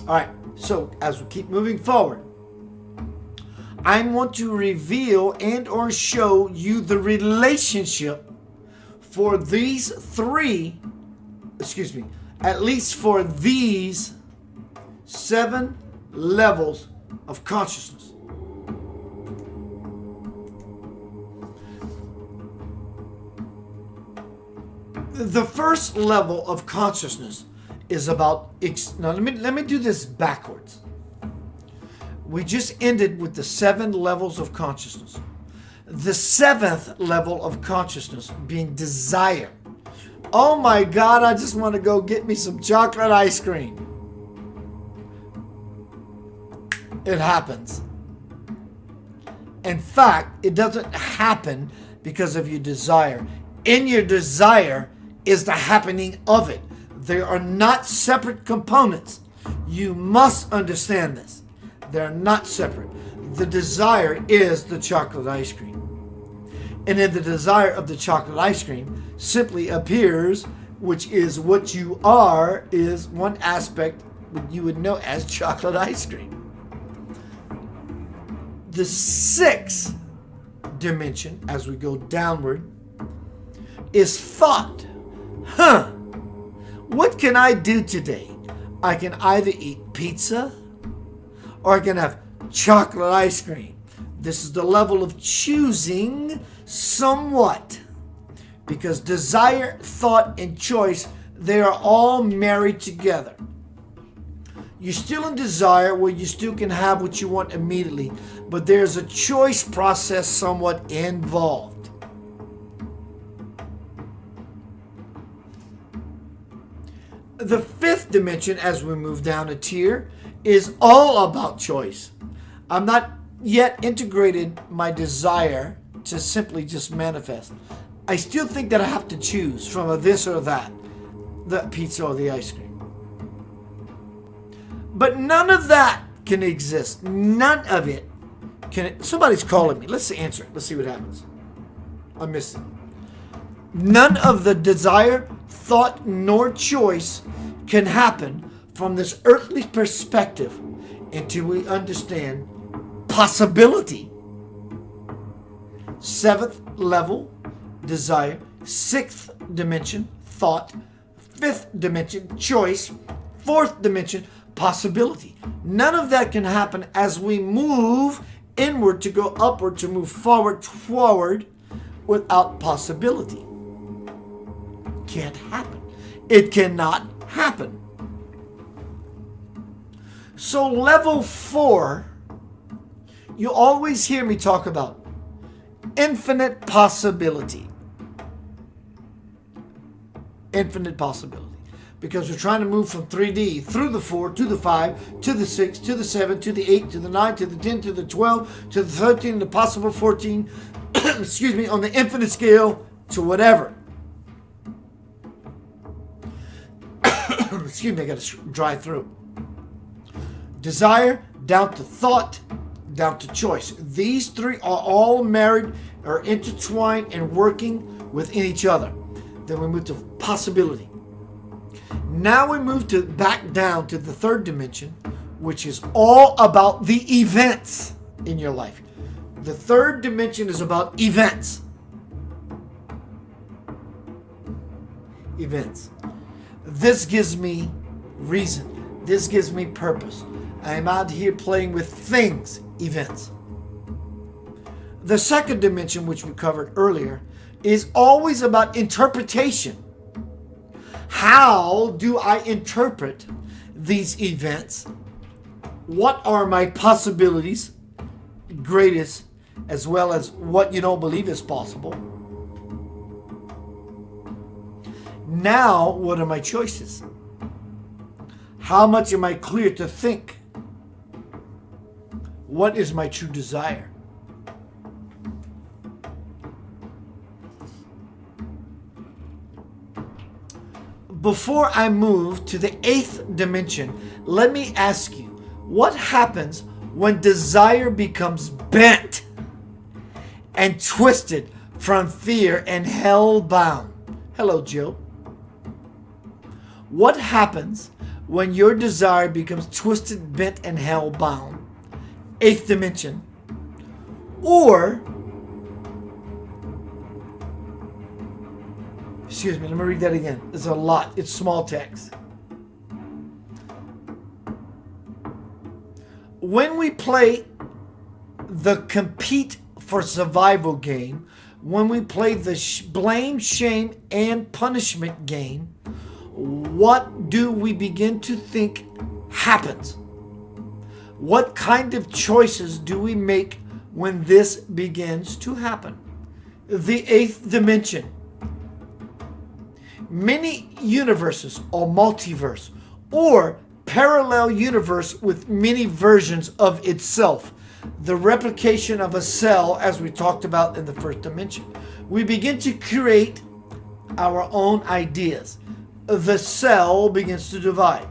All right. So as we keep moving forward, I want to reveal and or show you the relationship for these three, at least for these 7 levels of consciousness. The first level of consciousness is about, now let me do this backwards. We just ended with the 7 levels of consciousness. The 7th level of consciousness being desire. Oh my God, I just want to go get me some chocolate ice cream. It happens. In fact, it doesn't happen because of your desire. In your desire is the happening of it. They are not separate components. You must understand this. They're not separate. The desire is the chocolate ice cream. And in the desire of the chocolate ice cream simply appears, which is what you are, is one aspect you would know as chocolate ice cream. The 6th dimension, as we go downward, is thought. What can I do today? I can either eat pizza or I can have chocolate ice cream. This is the level of choosing somewhat. Because desire, thought, and choice, they are all married together. You're still in desire where you still can have what you want immediately, but there's a choice process somewhat involved. The 5th dimension, as we move down a tier, is all about choice. I'm not yet integrated my desire to simply just manifest. I still think that I have to choose from a this or that, the pizza or the ice cream. But none of that can exist. None of it can. Somebody's calling me. Let's answer it. Let's see what happens. I missed it. None of the desire, thought, nor choice can happen from this earthly perspective until we understand possibility. 7th level, desire. 6th dimension, thought. 5th dimension, choice. 4th dimension, possibility. None of that can happen as we move inward to go upward, to move forward without possibility. Can't happen. It cannot happen. So level 4, you always hear me talk about infinite possibility. Infinite possibility. Because we're trying to move from 3D through the 4 to the 5 to the 6 to the 7 to the 8 to the 9 to the 10 to the 12 to the 13 to the possible 14 on the infinite scale to whatever. I got a dry throat. Desire down to thought, down to choice. These 3 are all married or intertwined and working within each other. Then we move to possibility. Now we move to back down to the 3rd dimension, which is all about the events in your life. The 3rd dimension is about events. Events. This gives me reason. This gives me purpose. I am out here playing with things, events. The 2nd dimension, which we covered earlier, is always about interpretation. How do I interpret these events? What are my possibilities, greatest, as well as what you don't believe is possible? Now, what are my choices? How much am I clear to think What is my true desire? Before I move to the 8th dimension, let me ask you, what happens when desire becomes bent and twisted from fear and hell-bound? Hello, Jill. What happens when your desire becomes twisted, bent, and hell-bound? 8th dimension. Or, excuse me, let me read that again. It's a lot. It's small text. When we play the compete for survival game, when we play the blame, shame, and punishment game, what do we begin to think happens? What kind of choices do we make when this begins to happen? The 8th dimension. Many universes or multiverse or parallel universe with many versions of itself. The replication of a cell, as we talked about in the 1st dimension. We begin to create our own ideas. The cell begins to divide.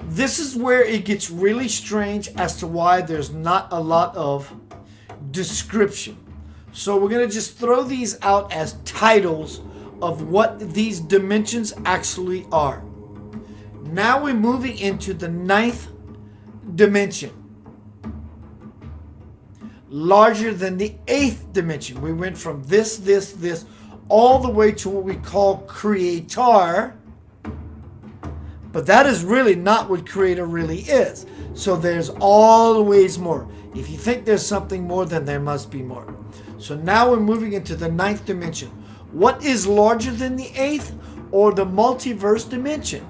This is where it gets really strange as to why there's not a lot of description. So we're going to just throw these out as titles of what these dimensions actually are. Now we're moving into the 9th dimension. Larger than the 8th dimension. We went from this, all the way to what we call creator. But that is really not what creator really is. So there's always more. If you think there's something more, then there must be more. So now we're moving into the 9th dimension. What is larger than the 8th or the multiverse dimension?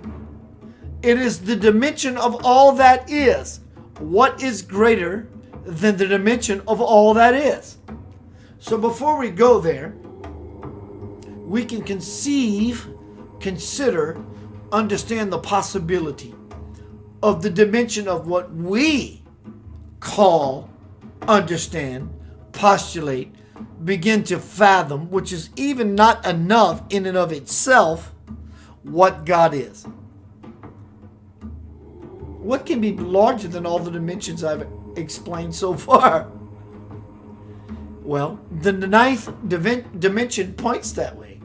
It is the dimension of all that is. What is greater than the dimension of all that is? So before we go there, we can consider, understand the possibility of the dimension of what we call, understand, postulate, begin to fathom, which is even not enough in and of itself, what God is. What can be larger than all the dimensions I've explained so far? Well, the 9th dimension points that way.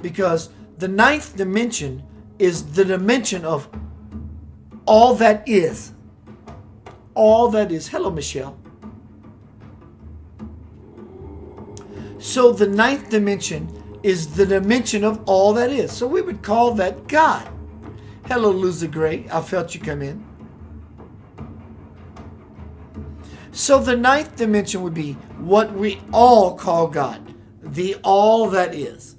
Because the 9th dimension is the dimension of all that is. All that is. Hello, Michelle. So the 9th dimension is the dimension of all that is. So we would call that God. Hello, Luza Gray. I felt you come in. So the 9th dimension would be what we all call God. The all that is.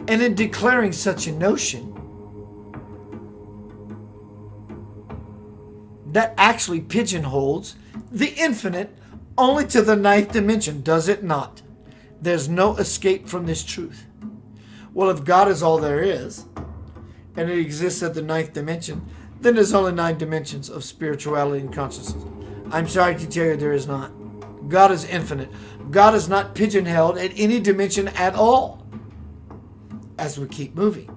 And in declaring such a notion, that actually pigeonholes the infinite only to the 9th dimension, does it not? There's no escape from this truth. Well, if God is all there is, and it exists at the 9th dimension, then there's only 9 dimensions of spirituality and consciousness. I'm sorry to tell you there is not. God is infinite. God is not pigeonholed at any dimension at all. As we keep moving.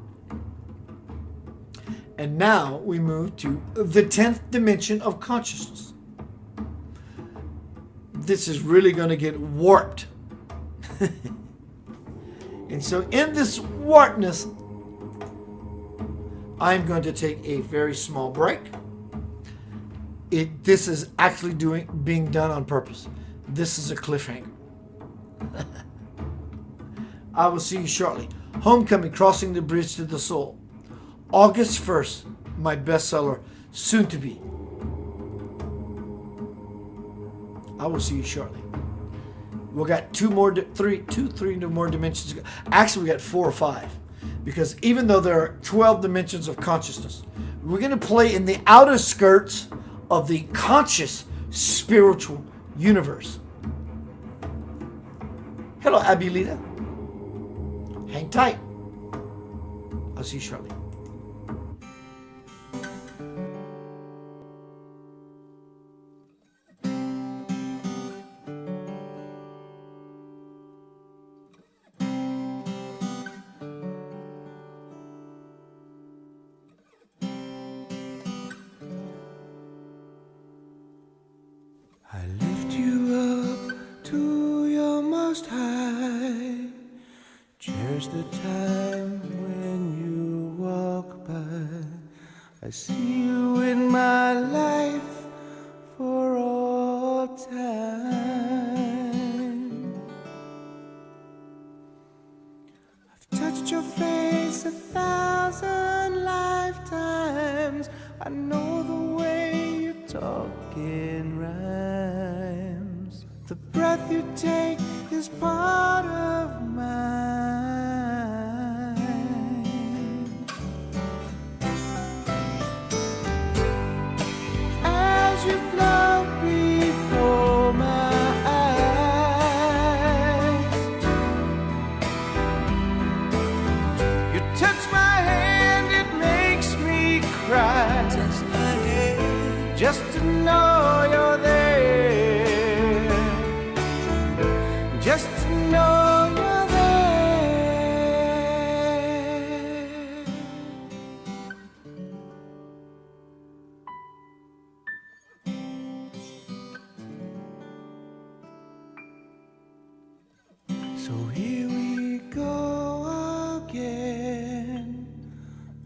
And now we move to the 10th dimension of consciousness. This is really going to get warped. And so in this warpedness, I'm going to take a very small break. This is actually being done on purpose. This is a cliffhanger. I will see you shortly. Homecoming, Crossing the Bridge to the Soul. August 1st, my bestseller, soon to be. I will see you shortly. We got three more dimensions. Actually, we got 4 or 5. Because even though there are 12 dimensions of consciousness, we're going to play in the outer skirts of the conscious spiritual universe. Hello, Abilita. Hang tight. I'll I'll see you shortly. I lift you up to your most high. Cherish the time when you walk by. I see you in my life for all time. I've touched your face 1,000 lifetimes. I know the way you talk in rhymes. The breath you take is part of mine. As you float before my eyes, you touch my hand, it makes me cry. Touch my hand, just to know you're there. Just to know you're there. So here we go again,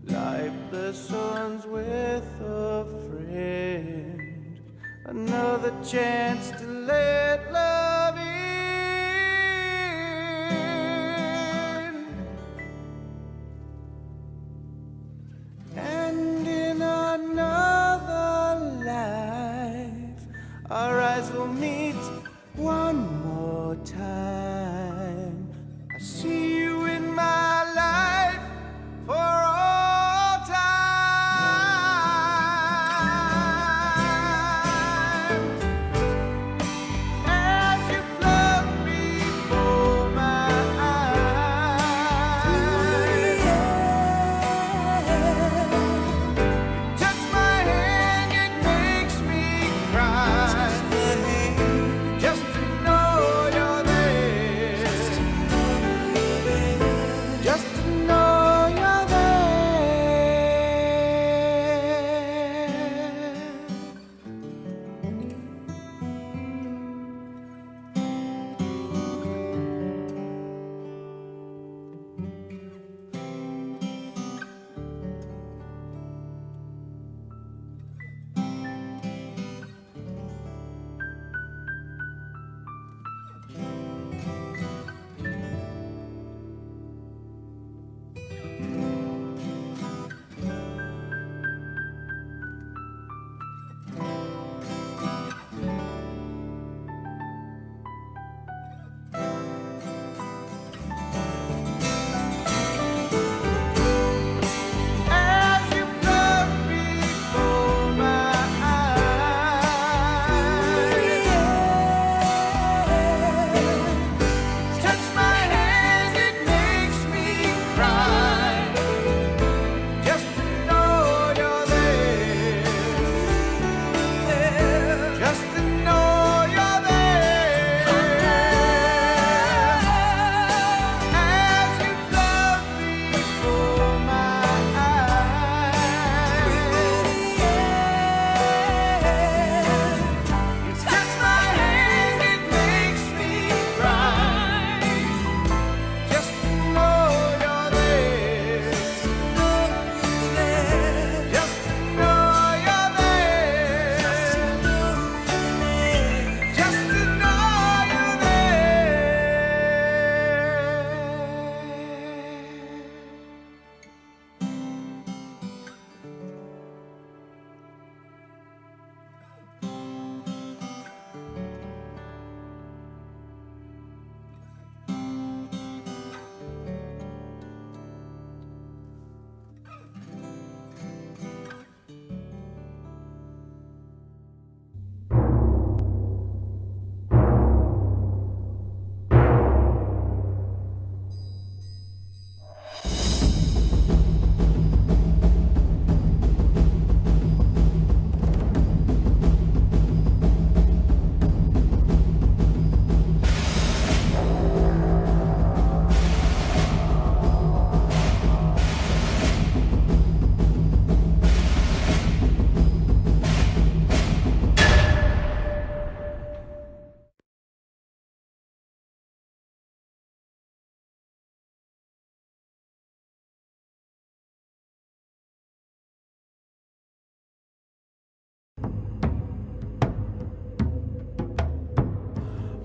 like lessons with a friend. Another chance to let love in. And in another life, our eyes will meet one more time. I see you in my life for all time.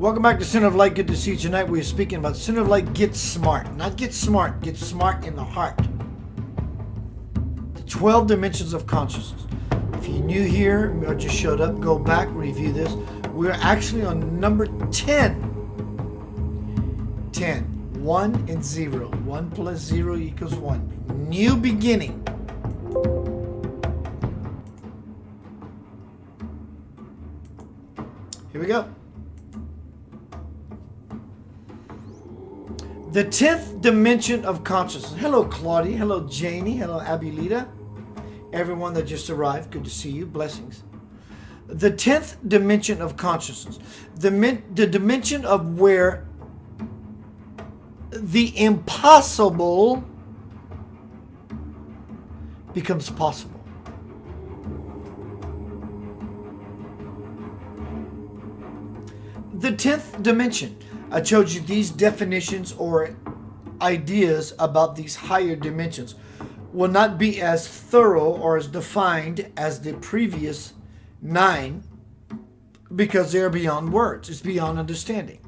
Welcome back to Center of Light. Good to see you tonight. We're speaking about Center of Light. Get smart. Not get smart. Get smart in the heart. The 12 dimensions of consciousness. If you're new here or just showed up, go back, review this. We're actually on number 10. 10. 1 and 0. 1 plus 0 equals 1. New beginning. Here we go. The 10th dimension of consciousness. Hello, Claudia. Hello, Janie. Hello, Abulita. Everyone that just arrived, good to see you. Blessings. The 10th dimension of consciousness. The dimension of where the impossible becomes possible. The 10th dimension. I showed you these definitions or ideas about these higher dimensions will not be as thorough or as defined as the previous 9 because they're beyond words. It's beyond understanding.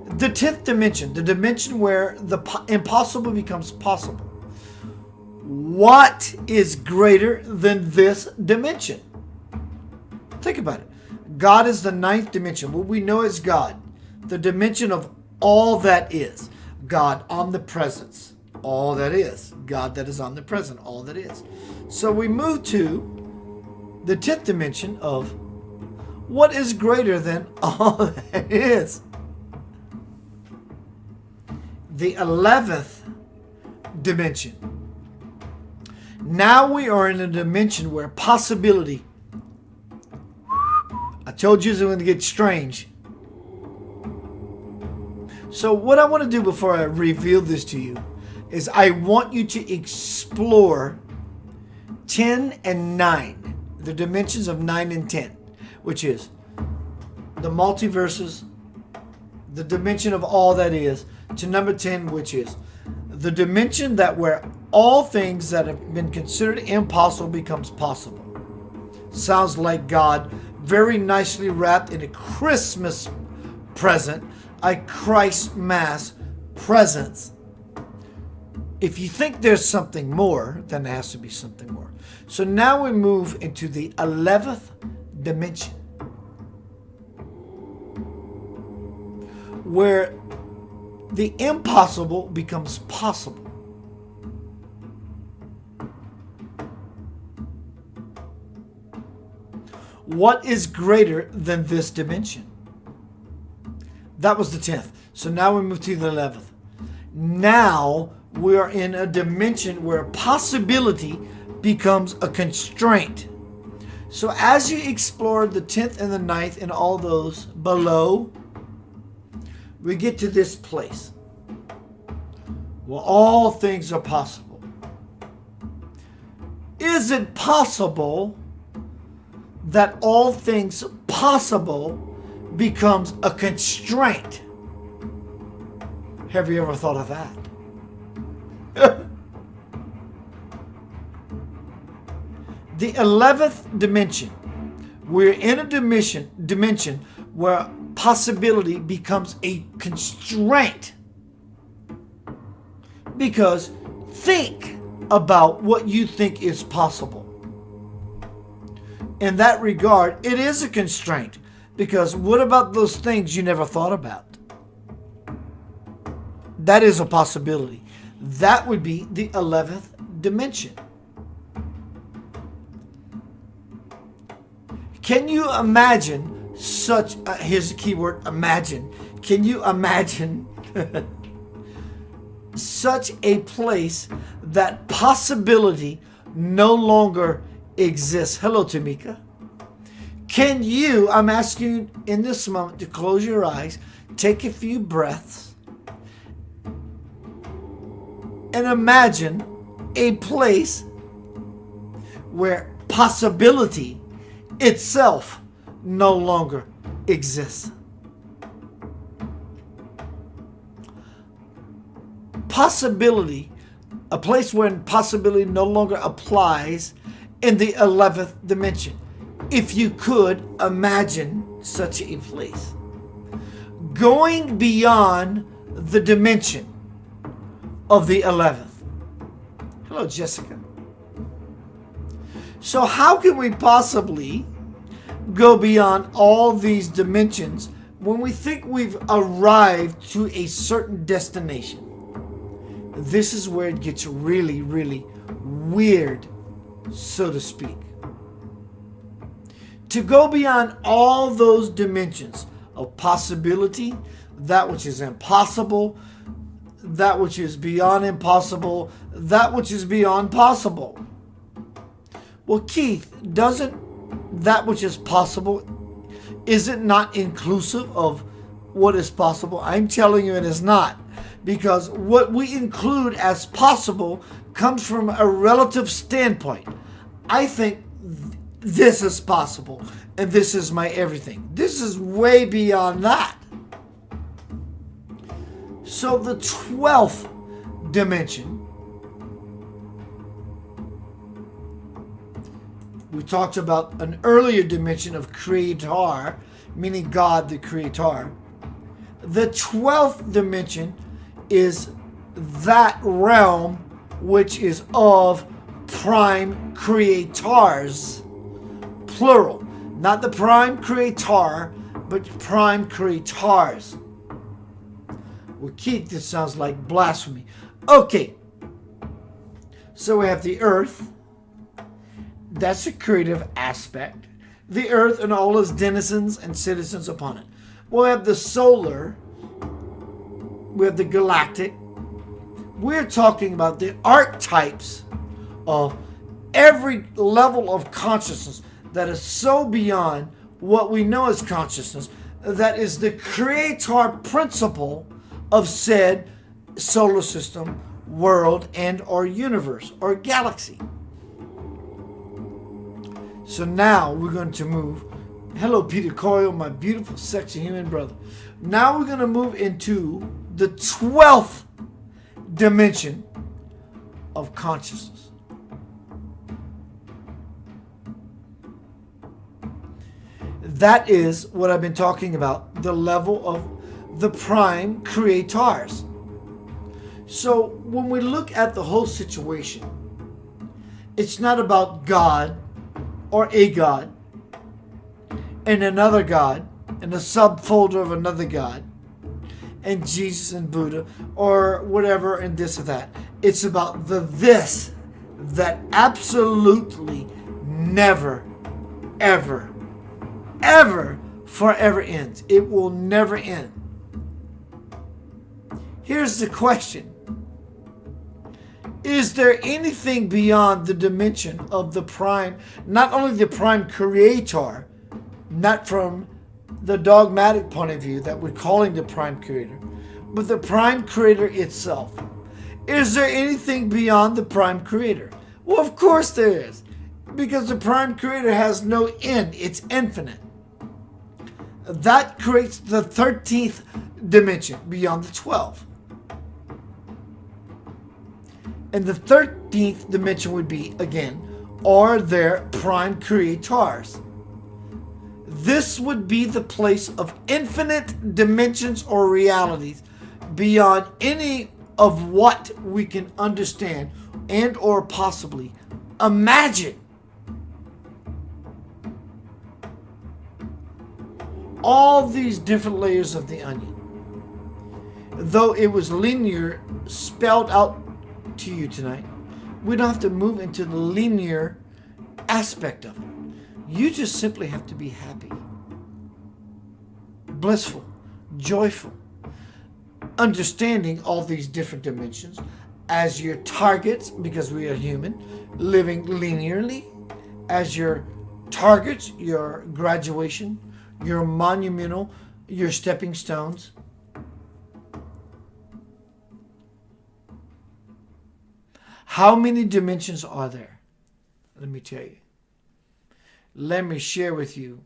The 10th dimension, the dimension where the impossible becomes possible. What is greater than this dimension? Think about it. God is the 9th dimension. What we know is God. The dimension of all that is. God, omnipresence, all that is. God that is omnipresent, all that is. So we move to the 10th dimension of what is greater than all that is. The 11th dimension. Now we are in a dimension where possibility. I told you it was going to get strange. So what I want to do before I reveal this to you is I want you to explore 10 and 9, the dimensions of 9 and 10, which is the multiverses, the dimension of all that is, to number 10, which is the dimension that where all things that have been considered impossible becomes possible. Sounds like God very nicely wrapped in a Christmas present, a Christ Mass presence. If you think there's something more, then there has to be something more. So now we move into the 11th dimension, where the impossible becomes possible. What is greater than this dimension? That was the 10th. So now we move to the 11th. Now we are in a dimension where possibility becomes a constraint. So as you explore the 10th and the 9th and all those below, we get to this place. Well, all things are possible. Is it possible that all things possible becomes a constraint? Have you ever thought of that? The 11th dimension. We're in a dimension where possibility becomes a constraint. Because think about what you think is possible. In that regard, it is a constraint. Because what about those things you never thought about? That is a possibility. That would be the 11th dimension. Can you imagine such, here's the key word, imagine. Can you imagine such a place that possibility no longer exists? Hello, Tamika. Can you, I'm asking you in this moment to close your eyes, take a few breaths, and imagine a place where possibility itself no longer exists. Possibility, a place where possibility no longer applies in the 11th dimension. If you could imagine such a place. going beyond the dimension of the 11th. Hello, Jessica. So how can we possibly go beyond all these dimensions when we think we've arrived to a certain destination? This is where it gets really, really weird, so to speak. To go beyond all those dimensions of possibility, that which is impossible, that which is beyond impossible, that which is beyond possible. Well, Keith, doesn't that which is possible, is it not inclusive of what is possible? I'm telling you it is not. Because what we include as possible comes from a relative standpoint. I think this is possible, and this is my everything. This is way beyond that. So the 12th dimension, we talked about an earlier dimension of creator, meaning God the creator. The 12th dimension is that realm which is of prime creators, plural. Not the prime creator, but prime creators. Well, Keith, this sounds like blasphemy. Okay. So we have the earth. That's a creative aspect. The earth and all its denizens and citizens upon it. We'll have the solar. We have the galactic. We're talking about the archetypes of every level of consciousness that is so beyond what we know as consciousness, that is the creator principle of said solar system, world, and or universe or galaxy. So now we're going to move. Hello, Peter Coyle, my beautiful, sexy human brother. Now we're going to move into the 12th dimension of consciousness. That is what I've been talking about, the level of the prime creators. So when we look at the whole situation, it's not about God or a God and another God and a subfolder of another God and Jesus and Buddha or whatever and this or that. It's about the this that absolutely never, ever, ever, forever ends. It will never end. Here's the question. Is there anything beyond the dimension of the prime, not only the prime creator, not from the dogmatic point of view that we're calling the prime creator, but the prime creator itself? Is there anything beyond the prime creator? Well, of course there is, because the prime creator has no end. It's infinite. That creates the 13th dimension beyond the 12th. And the 13th dimension would be, again, are there prime creators? This would be the place of infinite dimensions or realities beyond any of what we can understand and or possibly imagine. All these different layers of the onion. Though it was linear, spelled out to you tonight, we don't have to move into the linear aspect of it. You just simply have to be happy, blissful, joyful, understanding all these different dimensions as your targets, because we are human, living linearly, as your targets, your graduation, your monumental, your stepping stones. How many dimensions are there? Let me tell you. Let me share with you.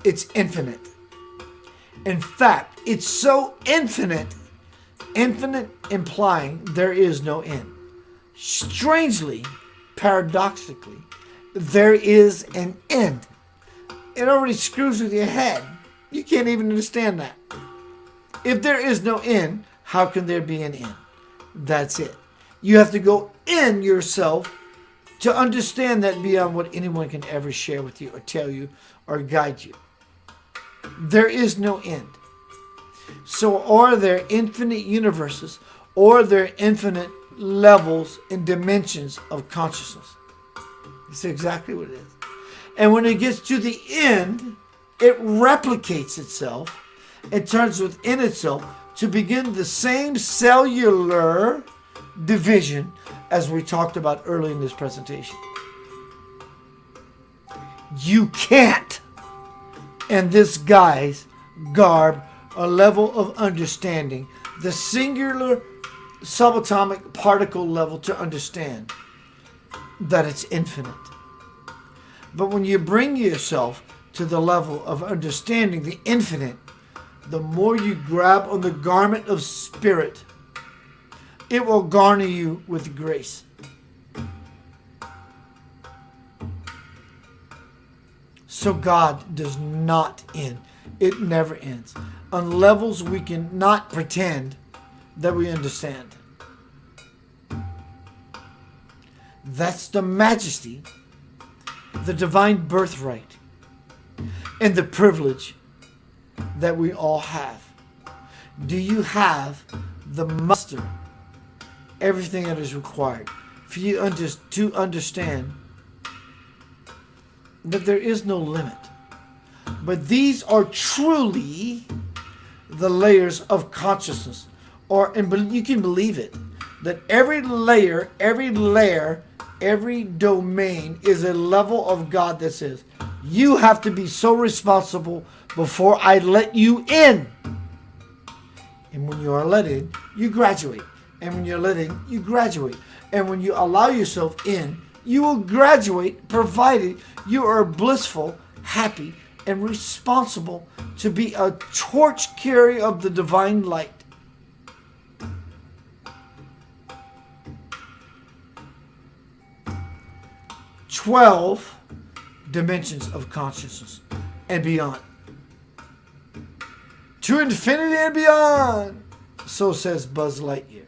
It's infinite. In fact, it's so infinite, infinite implying there is no end. Strangely, paradoxically, there is an end. It already screws with your head. You can't even understand that. If there is no end, how can there be an end? That's it. You have to go in yourself to understand that beyond what anyone can ever share with you or tell you or guide you. There is no end. So are there infinite universes, or there infinite levels and dimensions of consciousness? That's exactly what it is. And when it gets to the end, it replicates itself and turns within itself to begin the same cellular division as we talked about early in this presentation. You can't, in this guy's garb, a level of understanding, the singular subatomic particle level, to understand that it's infinite. But when you bring yourself to the level of understanding the infinite, the more you grab on the garment of spirit, it will garner you with grace. So God does not end. It never ends. On levels we cannot pretend that we understand. That's the majesty, the divine birthright, and the privilege that we all have. Do you have the muster, everything that is required for you to understand that there is no limit? But these are truly the layers of consciousness. And you can believe it, that every layer, every domain is a level of God that says, you have to be so responsible before I let you in. And when you are let in, you graduate. And when you're let in, you graduate. And when you allow yourself in, you will graduate, provided you are blissful, happy, and responsible to be a torch carrier of the divine light. "12 dimensions of consciousness and beyond. To infinity and beyond," so says Buzz Lightyear.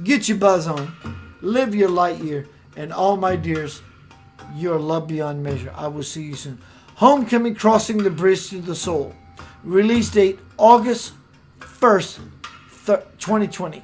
Get your buzz on, live your light year, and all my dears, you are loved beyond measure. I will see you soon. Homecoming, Crossing the Bridge to the Soul. Release date August 1st, 2020.